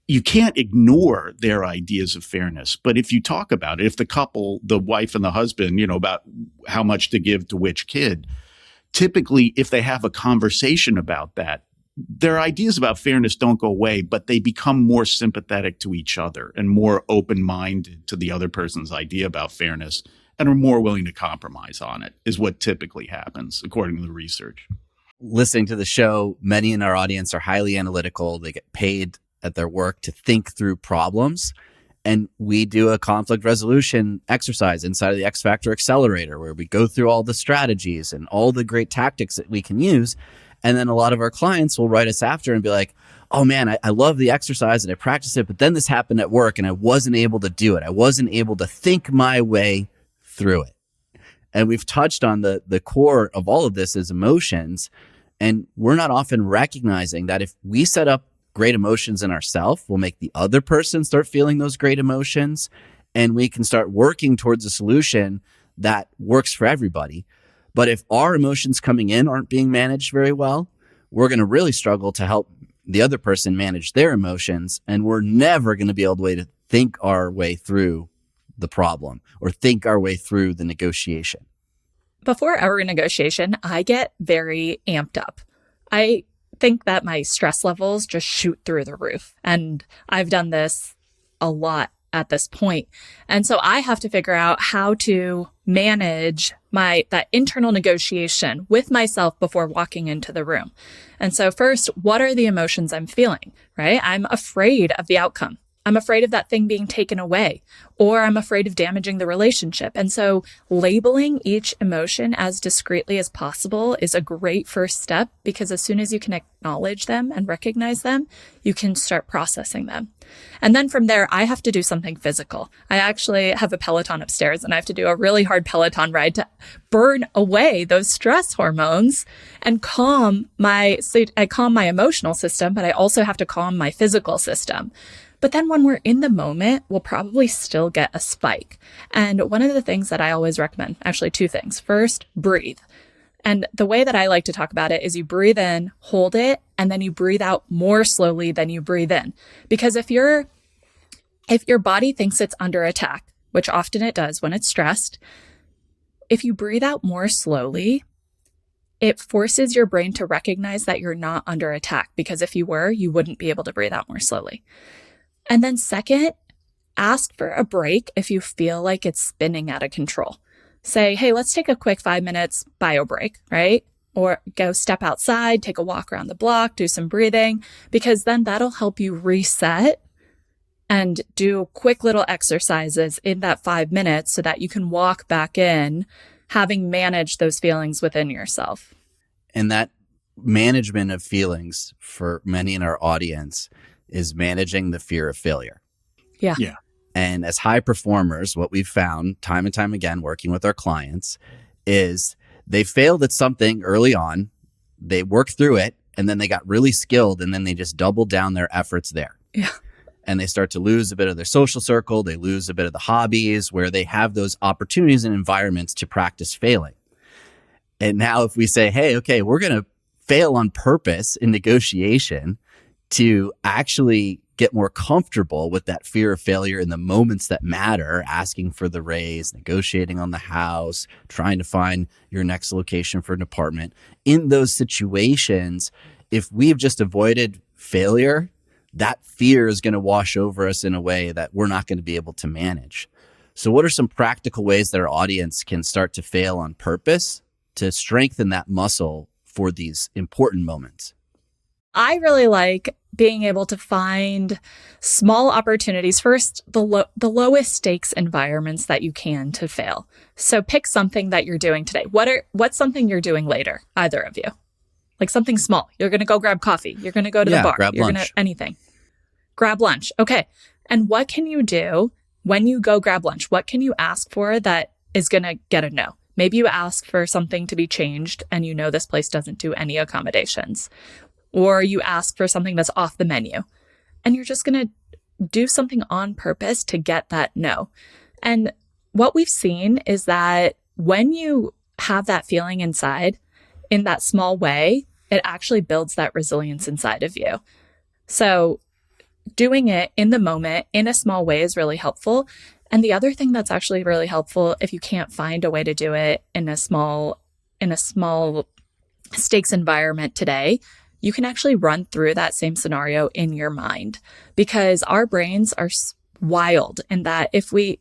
C: You can't ignore their ideas of fairness. But if you talk about it, if the couple, the wife and the husband, about how much to give to which kid, typically, if they have a conversation about that, their ideas about fairness don't go away, but they become more sympathetic to each other and more open-minded to the other person's idea about fairness and are more willing to compromise on it, is what typically happens, according to the research.
B: Listening to the show, many in our audience are highly analytical. They get paid at their work to think through problems. And we do a conflict resolution exercise inside of the X-Factor Accelerator, where we go through all the strategies and all the great tactics that we can use. And then a lot of our clients will write us after and be like, oh man, I love the exercise and I practice it, but then this happened at work and I wasn't able to do it. I wasn't able to think my way through it. And we've touched on the core of all of this is emotions. And we're not often recognizing that if we set up great emotions in ourselves, we'll make the other person start feeling those great emotions, and we can start working towards a solution that works for everybody. But if our emotions coming in aren't being managed very well, we're going to really struggle to help the other person manage their emotions, and we're never going to be able to think our way through the problem or think our way through the negotiation.
A: Before our negotiation, I get very amped up. I think that my stress levels just shoot through the roof. And I've done this a lot at this point. And so I have to figure out how to manage that internal negotiation with myself before walking into the room. And so first, what are the emotions I'm feeling, right? I'm afraid of the outcome. I'm afraid of that thing being taken away, or I'm afraid of damaging the relationship. And so labeling each emotion as discreetly as possible is a great first step, because as soon as you can acknowledge them and recognize them, you can start processing them. And then from there, I have to do something physical. I actually have a Peloton upstairs, and I have to do a really hard Peloton ride to burn away those stress hormones and calm my emotional system, but I also have to calm my physical system. But then when we're in the moment, we'll probably still get a spike. And one of the things that I always recommend, actually two things. First, breathe. And the way that I like to talk about it is you breathe in, hold it, and then you breathe out more slowly than you breathe in. Because if your body thinks it's under attack, which often it does when it's stressed, if you breathe out more slowly, it forces your brain to recognize that you're not under attack, because if you were, you wouldn't be able to breathe out more slowly. And then second, ask for a break if you feel like it's spinning out of control. Say, hey, let's take a quick 5 minutes bio break, right? Or go step outside, take a walk around the block, do some breathing, because then that'll help you reset and do quick little exercises in that 5 minutes so that you can walk back in having managed those feelings within yourself.
B: And that management of feelings for many in our audience is managing the fear of failure.
A: Yeah.
B: And as high performers, what we've found time and time again working with our clients is they failed at something early on, they worked through it, and then they got really skilled, and then they just doubled down their efforts there.
A: Yeah.
B: And they start to lose a bit of their social circle. They lose a bit of the hobbies where they have those opportunities and environments to practice failing. And now if we say, hey, okay, we're going to fail on purpose in negotiation to actually get more comfortable with that fear of failure in the moments that matter, asking for the raise, negotiating on the house, trying to find your next location for an apartment. In those situations, if we've just avoided failure, that fear is going to wash over us in a way that we're not going to be able to manage. So what are some practical ways that our audience can start to fail on purpose to strengthen that muscle for these important moments?
A: I really like being able to find small opportunities. First, the lowest stakes environments that you can to fail. So pick something that you're doing today. What's something you're doing later, either of you? Like something small. You're going to go grab coffee. You're going to go to the bar. You're going to anything. Grab lunch. Okay. And what can you do when you go grab lunch? What can you ask for that is going to get a no? Maybe you ask for something to be changed and you know this place doesn't do any accommodations. Or you ask for something that's off the menu. And you're just going to do something on purpose to get that no. And what we've seen is that when you have that feeling inside in that small way, it actually builds that resilience inside of you. So doing it in the moment in a small way is really helpful. And the other thing that's actually really helpful, if you can't find a way to do it in a small stakes environment today, you can actually run through that same scenario in your mind, because our brains are wild in that if we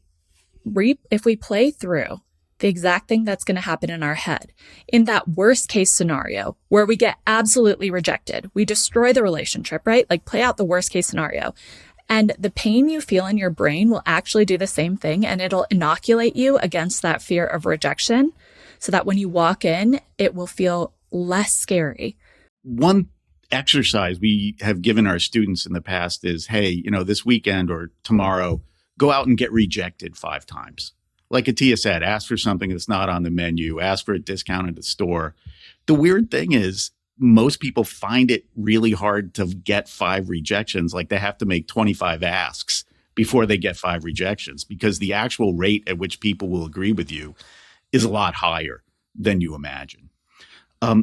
A: play through the exact thing that's going to happen in our head, in that worst case scenario where we get absolutely rejected, we destroy the relationship, right? Like play out the worst case scenario. And the pain you feel in your brain will actually do the same thing, and it'll inoculate you against that fear of rejection so that when you walk in, it will feel less scary.
C: One exercise we have given our students in the past is, hey, this weekend or tomorrow, go out and get rejected 5 times. Like Attia said, ask for something that's not on the menu, ask for a discount at the store. The weird thing is most people find it really hard to get 5 rejections. Like they have to make 25 asks before they get 5 rejections, because the actual rate at which people will agree with you is a lot higher than you imagine.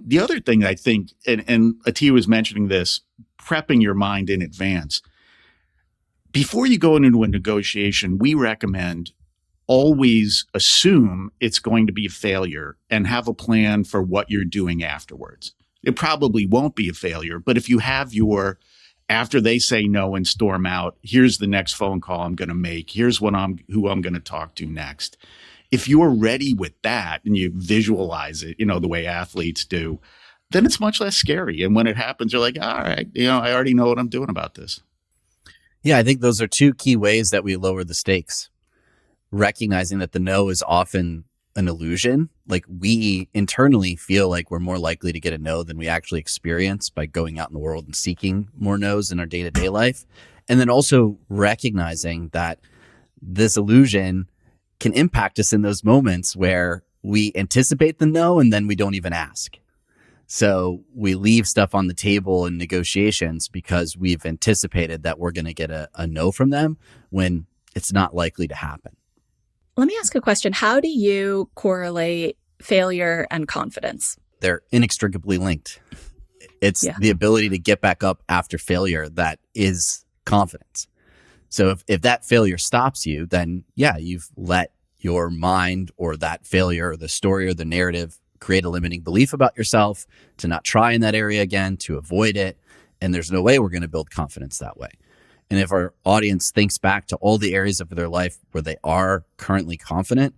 C: The other thing I think, and Attia was mentioning this, prepping your mind in advance. Before you go into a negotiation, we recommend always assume it's going to be a failure and have a plan for what you're doing afterwards. It probably won't be a failure, but if you have after they say no and storm out, here's the next phone call I'm going to make, here's who I'm going to talk to next. If you're ready with that and you visualize it, the way athletes do, then it's much less scary. And when it happens, you're like, all right, I already know what I'm doing about this.
B: Yeah, I think those are 2 key ways that we lower the stakes. Recognizing that the no is often an illusion. Like we internally feel like we're more likely to get a no than we actually experience by going out in the world and seeking more no's in our day-to-day life. And then also recognizing that this illusion can impact us in those moments where we anticipate the no and then we don't even ask. So we leave stuff on the table in negotiations because we've anticipated that we're going to get a no from them when it's not likely to happen.
A: Let me ask a question. How do you correlate failure and confidence?
B: they're inextricably linked. It's the ability to get back up after failure that is confidence. So if that failure stops you, then you've let your mind or that failure or the story or the narrative create a limiting belief about yourself to not try in that area again, to avoid it. And there's no way we're going to build confidence that way. And if our audience thinks back to all the areas of their life where they are currently confident,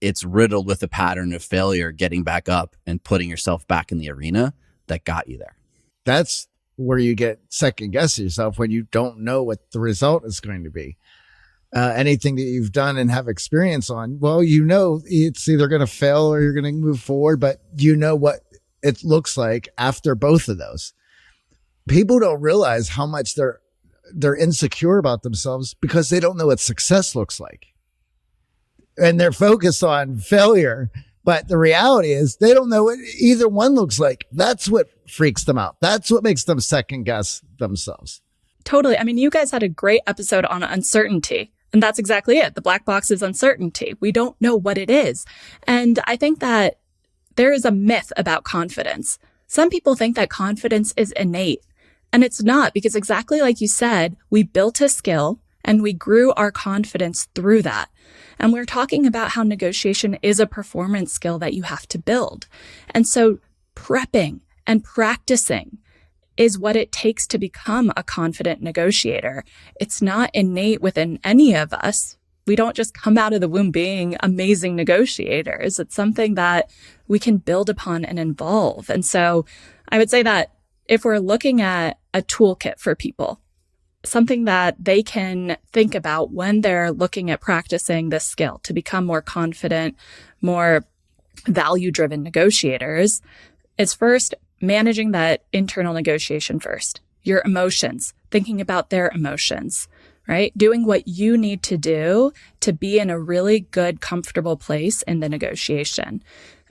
B: it's riddled with a pattern of failure, getting back up and putting yourself back in the arena that got you there. That's
D: where you get second guess yourself when you don't know what the result is going to be. Anything that you've done and have experience on, well, you know, it's either going to fail or you're going to move forward, but you know what it looks like after both of those. People don't realize how much they're insecure about themselves because they don't know what success looks like. And they're focused on failure. But the reality is they don't know what either one looks like. That's what freaks them out. That's what makes them second guess themselves.
A: Totally. I mean, you guys had a great episode on uncertainty. And that's exactly it. The black box is uncertainty. We don't know what it is. And I think that there is a myth about confidence. Some people think that confidence is innate. And it's not, because exactly like you said, we built a skill and we grew our confidence through that. And we're talking about how negotiation is a performance skill that you have to build. And so prepping and practicing is what it takes to become a confident negotiator. It's not innate within any of us. We don't just come out of the womb being amazing negotiators. It's something that we can build upon and evolve. And so I would say that if we're looking at a toolkit for people, something that they can think about when they're looking at practicing this skill to become more confident, more value-driven negotiators, is first managing that internal negotiation first. Your emotions, thinking about their emotions, right? Doing what you need to do to be in a really good, comfortable place in the negotiation.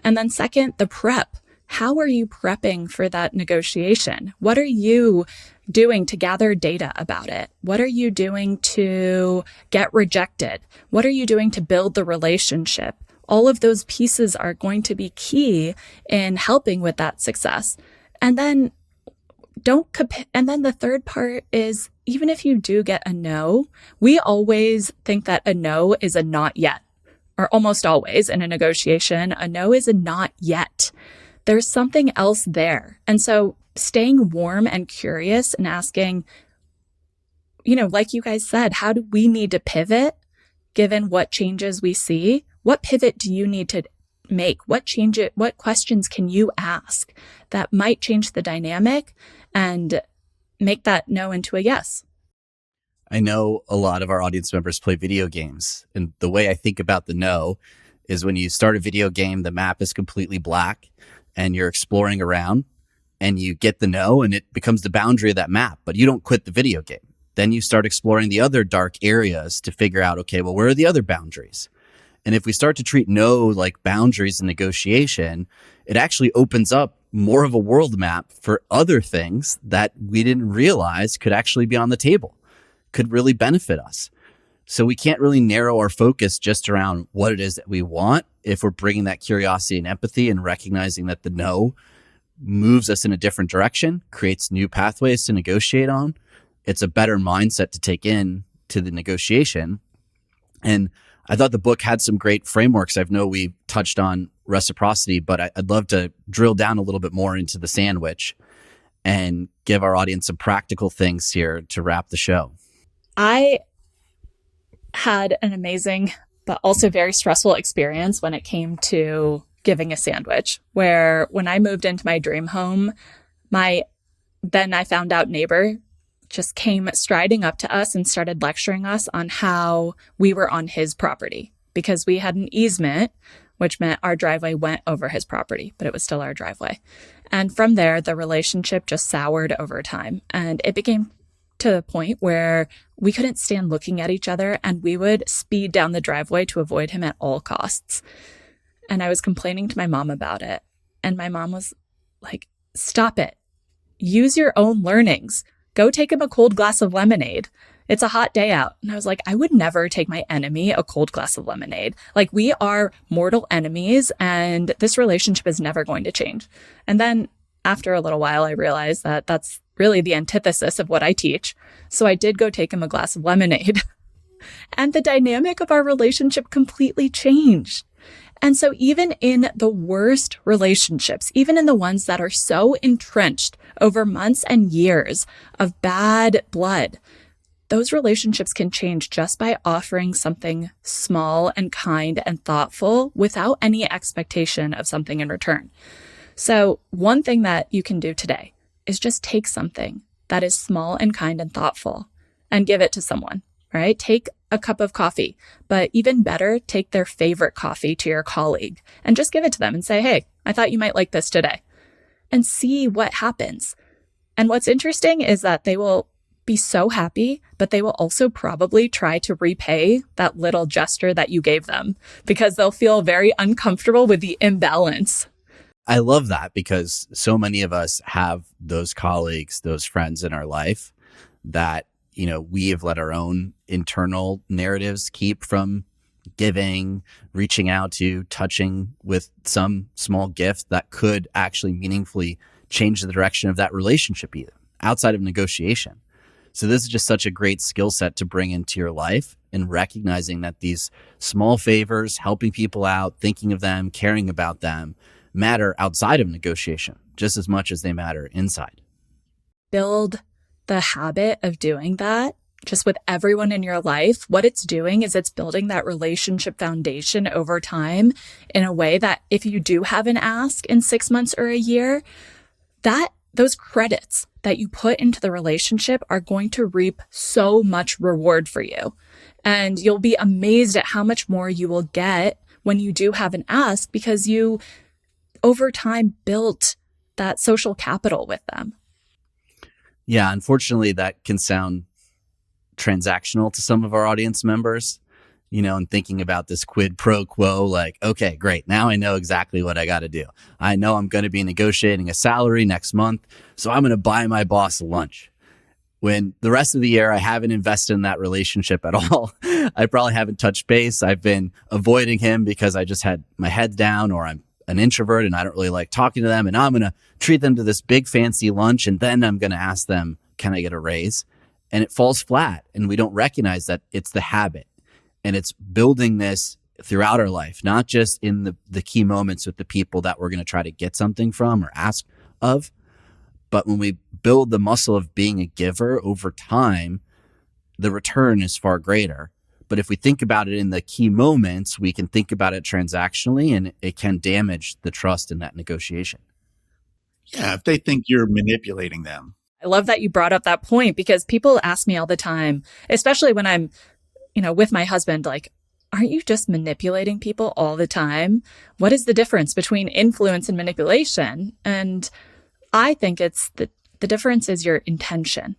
A: And then second, the prep. How are you prepping for that negotiation? What are you doing to gather data about it? What are you doing to get rejected? What are you doing to build the relationship? All of those pieces are going to be key in helping with that success. And then the third part is, even if you do get a no, we always think that a no is a not yet, or almost always in a negotiation, a no is a not yet. There's something else there. And so staying warm and curious and asking, like you guys said, how do we need to pivot given what changes we see? What pivot do you need to make? What questions can you ask that might change the dynamic and make that no into a yes?
B: I know a lot of our audience members play video games. And the way I think about the no is when you start a video game, the map is completely black and you're exploring around and you get the no and it becomes the boundary of that map, but you don't quit the video game. Then you start exploring the other dark areas to figure out, okay, well, where are the other boundaries? And if we start to treat no like boundaries in negotiation, it actually opens up more of a world map for other things that we didn't realize could actually be on the table, could really benefit us. So we can't really narrow our focus just around what it is that we want if we're bringing that curiosity and empathy and recognizing that the no moves us in a different direction, creates new pathways to negotiate on. It's a better mindset to take in to the negotiation. And I thought the book had some great frameworks. I know we touched on reciprocity, but I'd love to drill down a little bit more into the sandwich and give our audience some practical things here to wrap the show.
A: I had an amazing, but also very stressful experience when it came to giving a sandwich, where when I moved into my dream home, then I found out neighbor just came striding up to us and started lecturing us on how we were on his property because we had an easement, which meant our driveway went over his property, but it was still our driveway. And from there, the relationship just soured over time. And it became to the point where we couldn't stand looking at each other and we would speed down the driveway to avoid him at all costs. And I was complaining to my mom about it. And my mom was like, stop it. Use your own learnings. Go take him a cold glass of lemonade. It's a hot day out. And I was like, I would never take my enemy a cold glass of lemonade. Like, we are mortal enemies and this relationship is never going to change. And then after a little while, I realized that that's really the antithesis of what I teach. So I did go take him a glass of lemonade and the dynamic of our relationship completely changed. And so even in the worst relationships, even in the ones that are so entrenched over months and years of bad blood, those relationships can change just by offering something small and kind and thoughtful without any expectation of something in return. So one thing that you can do today is just take something that is small and kind and thoughtful and give it to someone, right? Take a cup of coffee, but even better, take their favorite coffee to your colleague and just give it to them and say, hey, I thought you might like this today, and see what happens. And what's interesting is that they will be so happy, but they will also probably try to repay that little gesture that you gave them because they'll feel very uncomfortable with the imbalance.
B: I love that because so many of us have those colleagues, those friends in our life that, we have let our own internal narratives keep from giving, reaching out to, touching with some small gift that could actually meaningfully change the direction of that relationship, even outside of negotiation. So this is just such a great skill set to bring into your life, and recognizing that these small favors, helping people out, thinking of them, caring about them, matter outside of negotiation just as much as they matter inside.
A: Build the habit of doing that just with everyone in your life. What it's doing is it's building that relationship foundation over time in a way that if you do have an ask in 6 months or a year, that those credits that you put into the relationship are going to reap so much reward for you. And you'll be amazed at how much more you will get when you do have an ask because you over time built that social capital with them.
B: Yeah, unfortunately, that can sound transactional to some of our audience members, and thinking about this quid pro quo, like, okay, great. Now I know exactly what I got to do. I know I'm going to be negotiating a salary next month, so I'm going to buy my boss lunch. When the rest of the year, I haven't invested in that relationship at all. I probably haven't touched base. I've been avoiding him because I just had my head down, or I'm an introvert and I don't really like talking to them. And I'm going to treat them to this big fancy lunch. And then I'm going to ask them, can I get a raise? And it falls flat. And we don't recognize that it's the habit. And it's building this throughout our life, not just in the key moments with the people that we're going to try to get something from or ask of. But when we build the muscle of being a giver over time, the return is far greater. But if we think about it in the key moments, we can think about it transactionally, and it can damage the trust in that negotiation.
C: Yeah, if they think you're manipulating them.
A: I love that you brought up that point because people ask me all the time, especially when I'm, with my husband, like, aren't you just manipulating people all the time? What is the difference between influence and manipulation? And I think it's the difference is your intention.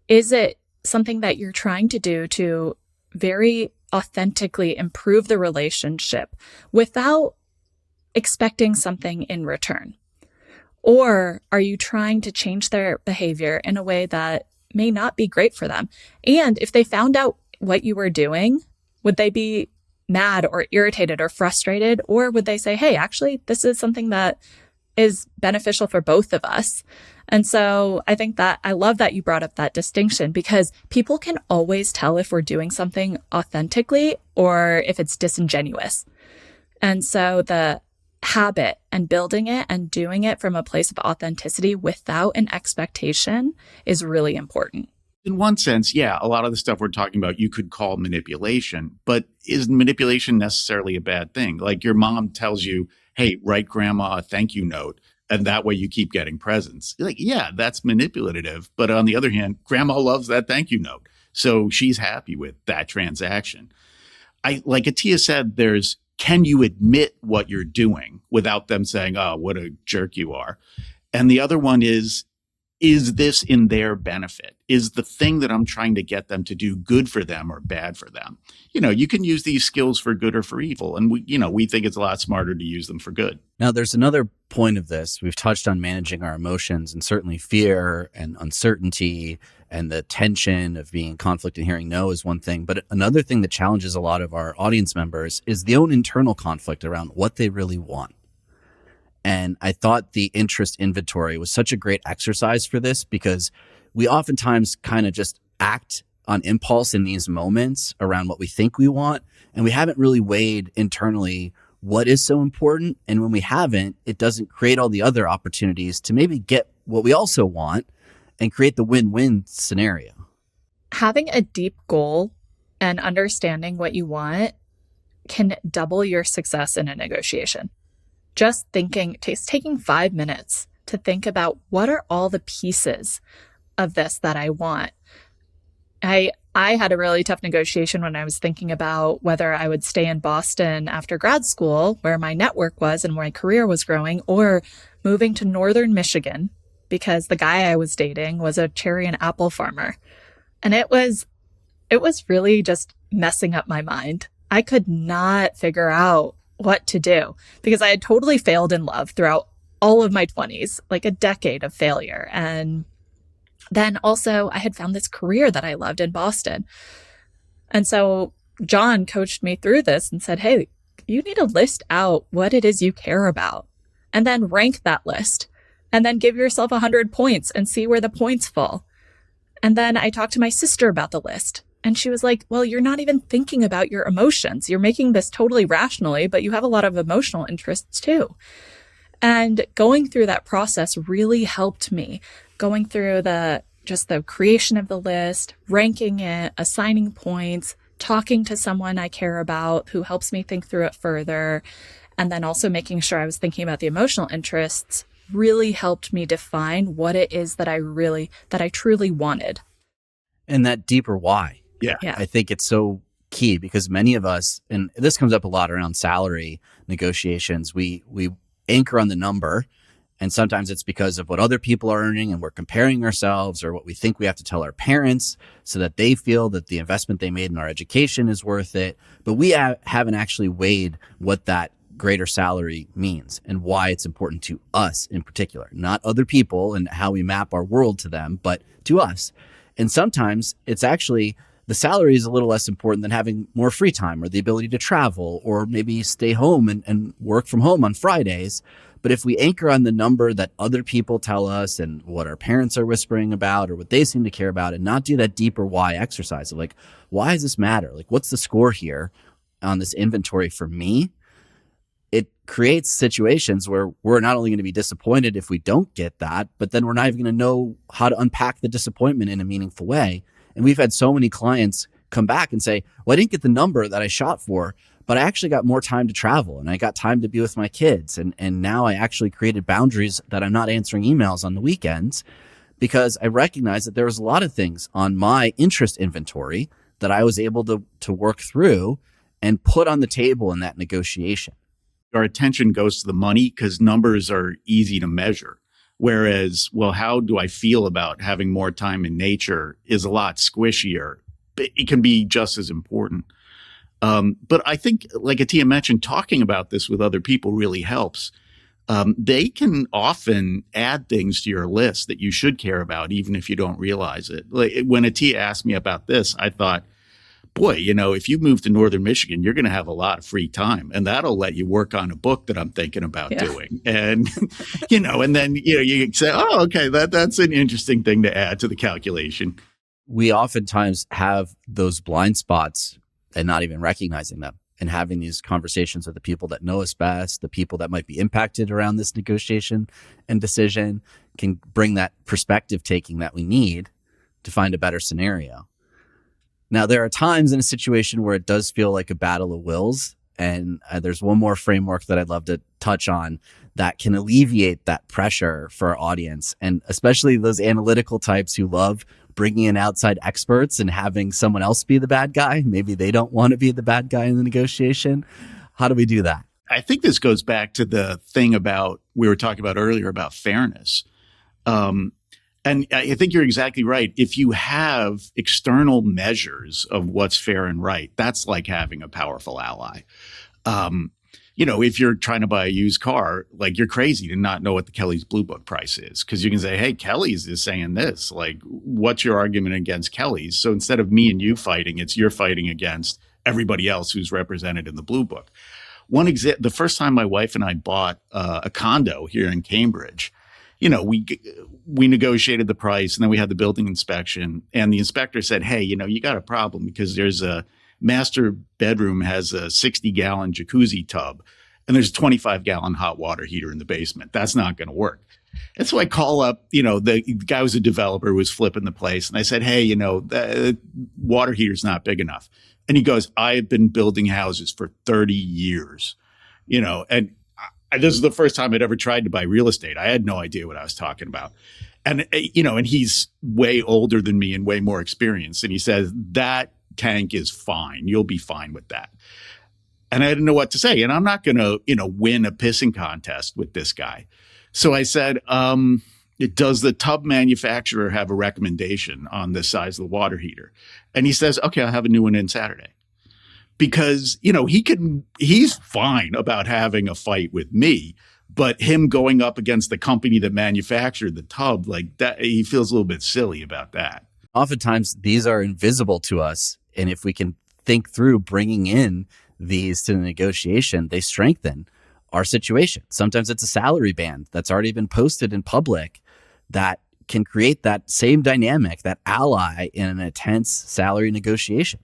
A: Is it something that you're trying to do to very authentically improve the relationship without expecting something in return? Or are you trying to change their behavior in a way that may not be great for them? And if they found out what you were doing, would they be mad or irritated or frustrated? Or would they say, hey, actually, this is something that is beneficial for both of us? And so I think that I love that you brought up that distinction because people can always tell if we're doing something authentically or if it's disingenuous. And so the habit and building it and doing it from a place of authenticity without an expectation is really important.
C: In one sense, yeah, a lot of the stuff we're talking about, you could call manipulation, but is manipulation necessarily a bad thing? Like your mom tells you, hey, write grandma a thank you note, and that way you keep getting presents. You're like, yeah, that's manipulative. But on the other hand, grandma loves that thank you note. So she's happy with that transaction. Like Attia said, can you admit what you're doing without them saying, oh, what a jerk you are? And the other one is is this in their benefit? Is the thing that I'm trying to get them to do good for them or bad for them? You can use these skills for good or for evil. And we think it's a lot smarter to use them for good.
B: Now, there's another point of this. We've touched on managing our emotions, and certainly fear and uncertainty and the tension of being in conflict and hearing no is one thing. But another thing that challenges a lot of our audience members is the own internal conflict around what they really want. And I thought the interest inventory was such a great exercise for this, because we oftentimes kind of just act on impulse in these moments around what we think we want. And we haven't really weighed internally what is so important. And when we haven't, it doesn't create all the other opportunities to maybe get what we also want and create the win-win scenario.
A: Having a deep goal and understanding what you want can double your success in a negotiation. Just taking 5 minutes to think about, what are all the pieces of this that I want? I had a really tough negotiation when I was thinking about whether I would stay in Boston after grad school, where my network was and where my career was growing, or moving to northern Michigan, because the guy I was dating was a cherry and apple farmer. And it was really just messing up my mind. I could not figure out what to do, because I had totally failed in love throughout all of my 20s, like a decade of failure. And then also I had found this career that I loved in Boston. And so John coached me through this and said, hey, you need to list out what it is you care about, and then rank that list, and then give yourself 100 points and see where the points fall. And then I talked to my sister about the list. And she was like, well, you're not even thinking about your emotions. You're making this totally rationally, but you have a lot of emotional interests too. And going through that process really helped me. Going through the creation of the list, ranking it, assigning points, talking to someone I care about who helps me think through it further, and then also making sure I was thinking about the emotional interests really helped me define what it is that I truly wanted.
B: And that deeper why.
C: Yeah.
B: I think it's so key, because many of us, and this comes up a lot around salary negotiations, we anchor on the number, and sometimes it's because of what other people are earning and we're comparing ourselves, or what we think we have to tell our parents so that they feel that the investment they made in our education is worth it. But we haven't actually weighed what that greater salary means and why it's important to us in particular, not other people and how we map our world to them, but to us. And sometimes it's actually, the salary is a little less important than having more free time, or the ability to travel, or maybe stay home and work from home on Fridays. But if we anchor on the number that other people tell us and what our parents are whispering about or what they seem to care about, and not do that deeper why exercise of like, why does this matter? Like, what's the score here on this inventory for me? It creates situations where we're not only going to be disappointed if we don't get that, but then we're not even going to know how to unpack the disappointment in a meaningful way. And we've had so many clients come back and say, well, I didn't get the number that I shot for, but I actually got more time to travel, and I got time to be with my kids. And now I actually created boundaries that I'm not answering emails on the weekends, because I recognized that there was a lot of things on my interest inventory that I was able to work through and put on the table in that negotiation.
C: Our attention goes to the money because numbers are easy to measure. Whereas, well, how do I feel about having more time in nature is a lot squishier. It can be just as important. But I think, like Attia mentioned, talking about this with other people really helps. They can often add things to your list that you should care about, even if you don't realize it. Like when Attia asked me about this, I thought, boy, if you move to Northern Michigan, you're going to have a lot of free time, and that'll let you work on a book that I'm thinking about doing. And, and then, you say, oh, okay, that's an interesting thing to add to the calculation.
B: We oftentimes have those blind spots and not even recognizing them, and having these conversations with the people that know us best, the people that might be impacted around this negotiation and decision, can bring that perspective taking that we need to find a better scenario. Now, there are times in a situation where it does feel like a battle of wills. And there's one more framework that I'd love to touch on that can alleviate that pressure for our audience, and especially those analytical types who love bringing in outside experts and having someone else be the bad guy. Maybe they don't want to be the bad guy in the negotiation. How do we do that?
C: I think this goes back to the thing we were talking about earlier about fairness. And I think you're exactly right. If you have external measures of what's fair and right, that's like having a powerful ally. If you're trying to buy a used car, like you're crazy to not know what the Kelly's Blue Book price is, because you can say, hey, Kelly's is saying this. Like, what's your argument against Kelly's? So instead of me and you fighting, it's you're fighting against everybody else who's represented in the Blue Book. The first time my wife and I bought a condo here in Cambridge, we negotiated the price, and then we had the building inspection, and the inspector said, hey, you got a problem because there's a master bedroom has a 60-gallon jacuzzi tub, and there's a 25-gallon hot water heater in the basement. That's not going to work. And so I call up, the guy was a developer who was flipping the place. And I said, hey, the water heater's not big enough. And he goes, I've been building houses for 30 years, and this is the first time I'd ever tried to buy real estate. I had no idea what I was talking about. And, and he's way older than me and way more experienced. And he says, that tank is fine. You'll be fine with that. And I didn't know what to say. And I'm not going to, win a pissing contest with this guy. So I said, does the tub manufacturer have a recommendation on the size of the water heater? And he says, okay, I'll have a new one in Saturday. Because, he's fine about having a fight with me, but him going up against the company that manufactured the tub, like that, he feels a little bit silly about that.
B: Oftentimes, these are invisible to us. And if we can think through bringing in these to the negotiation, they strengthen our situation. Sometimes it's a salary band that's already been posted in public that can create that same dynamic, that ally in an intense salary negotiation.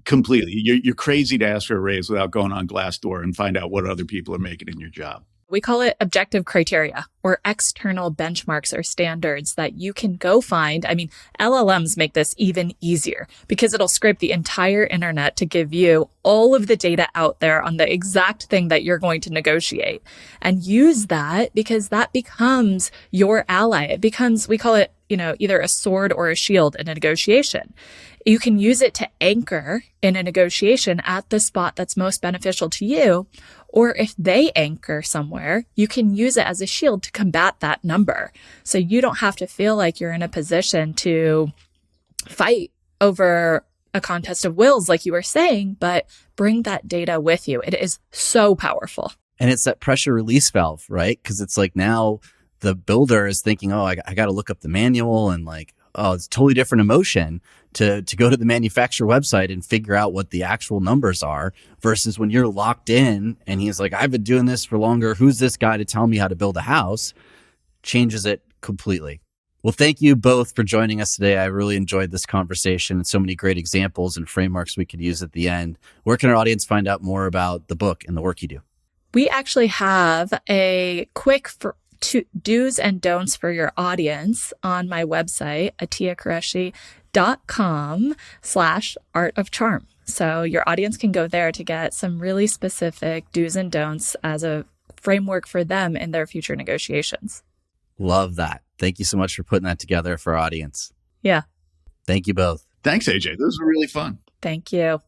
C: Completely. You're crazy to ask for a raise without going on Glassdoor and find out what other people are making in your job.
A: We call it objective criteria or external benchmarks or standards that you can go find. I mean, LLMs make this even easier because it'll scrape the entire internet to give you all of the data out there on the exact thing that you're going to negotiate, and use that because that becomes your ally. It becomes, we call it, either a sword or a shield in a negotiation. You can use it to anchor in a negotiation at the spot that's most beneficial to you. Or if they anchor somewhere, you can use it as a shield to combat that number. So you don't have to feel like you're in a position to fight over a contest of wills, like you were saying, but bring that data with you. It is so powerful.
B: And it's that pressure release valve, right? Because it's like now the builder is thinking, oh, I got to look up the manual, and like, oh, it's a totally different emotion to go to the manufacturer website and figure out what the actual numbers are versus when you're locked in and he's like, I've been doing this for longer. Who's this guy to tell me how to build a house? Changes it completely. Well, thank you both for joining us today. I really enjoyed this conversation and so many great examples and frameworks we could use at the end. Where can our audience find out more about the book and the work you do? We actually have a quick do's and don'ts for your audience on my website, attiacreshi.com/art of charm. So your audience can go there to get some really specific do's and don'ts as a framework for them in their future negotiations. Love that. Thank you so much for putting that together for our audience. Yeah. Thank you both.
C: Thanks, AJ. Those were really fun.
A: Thank you.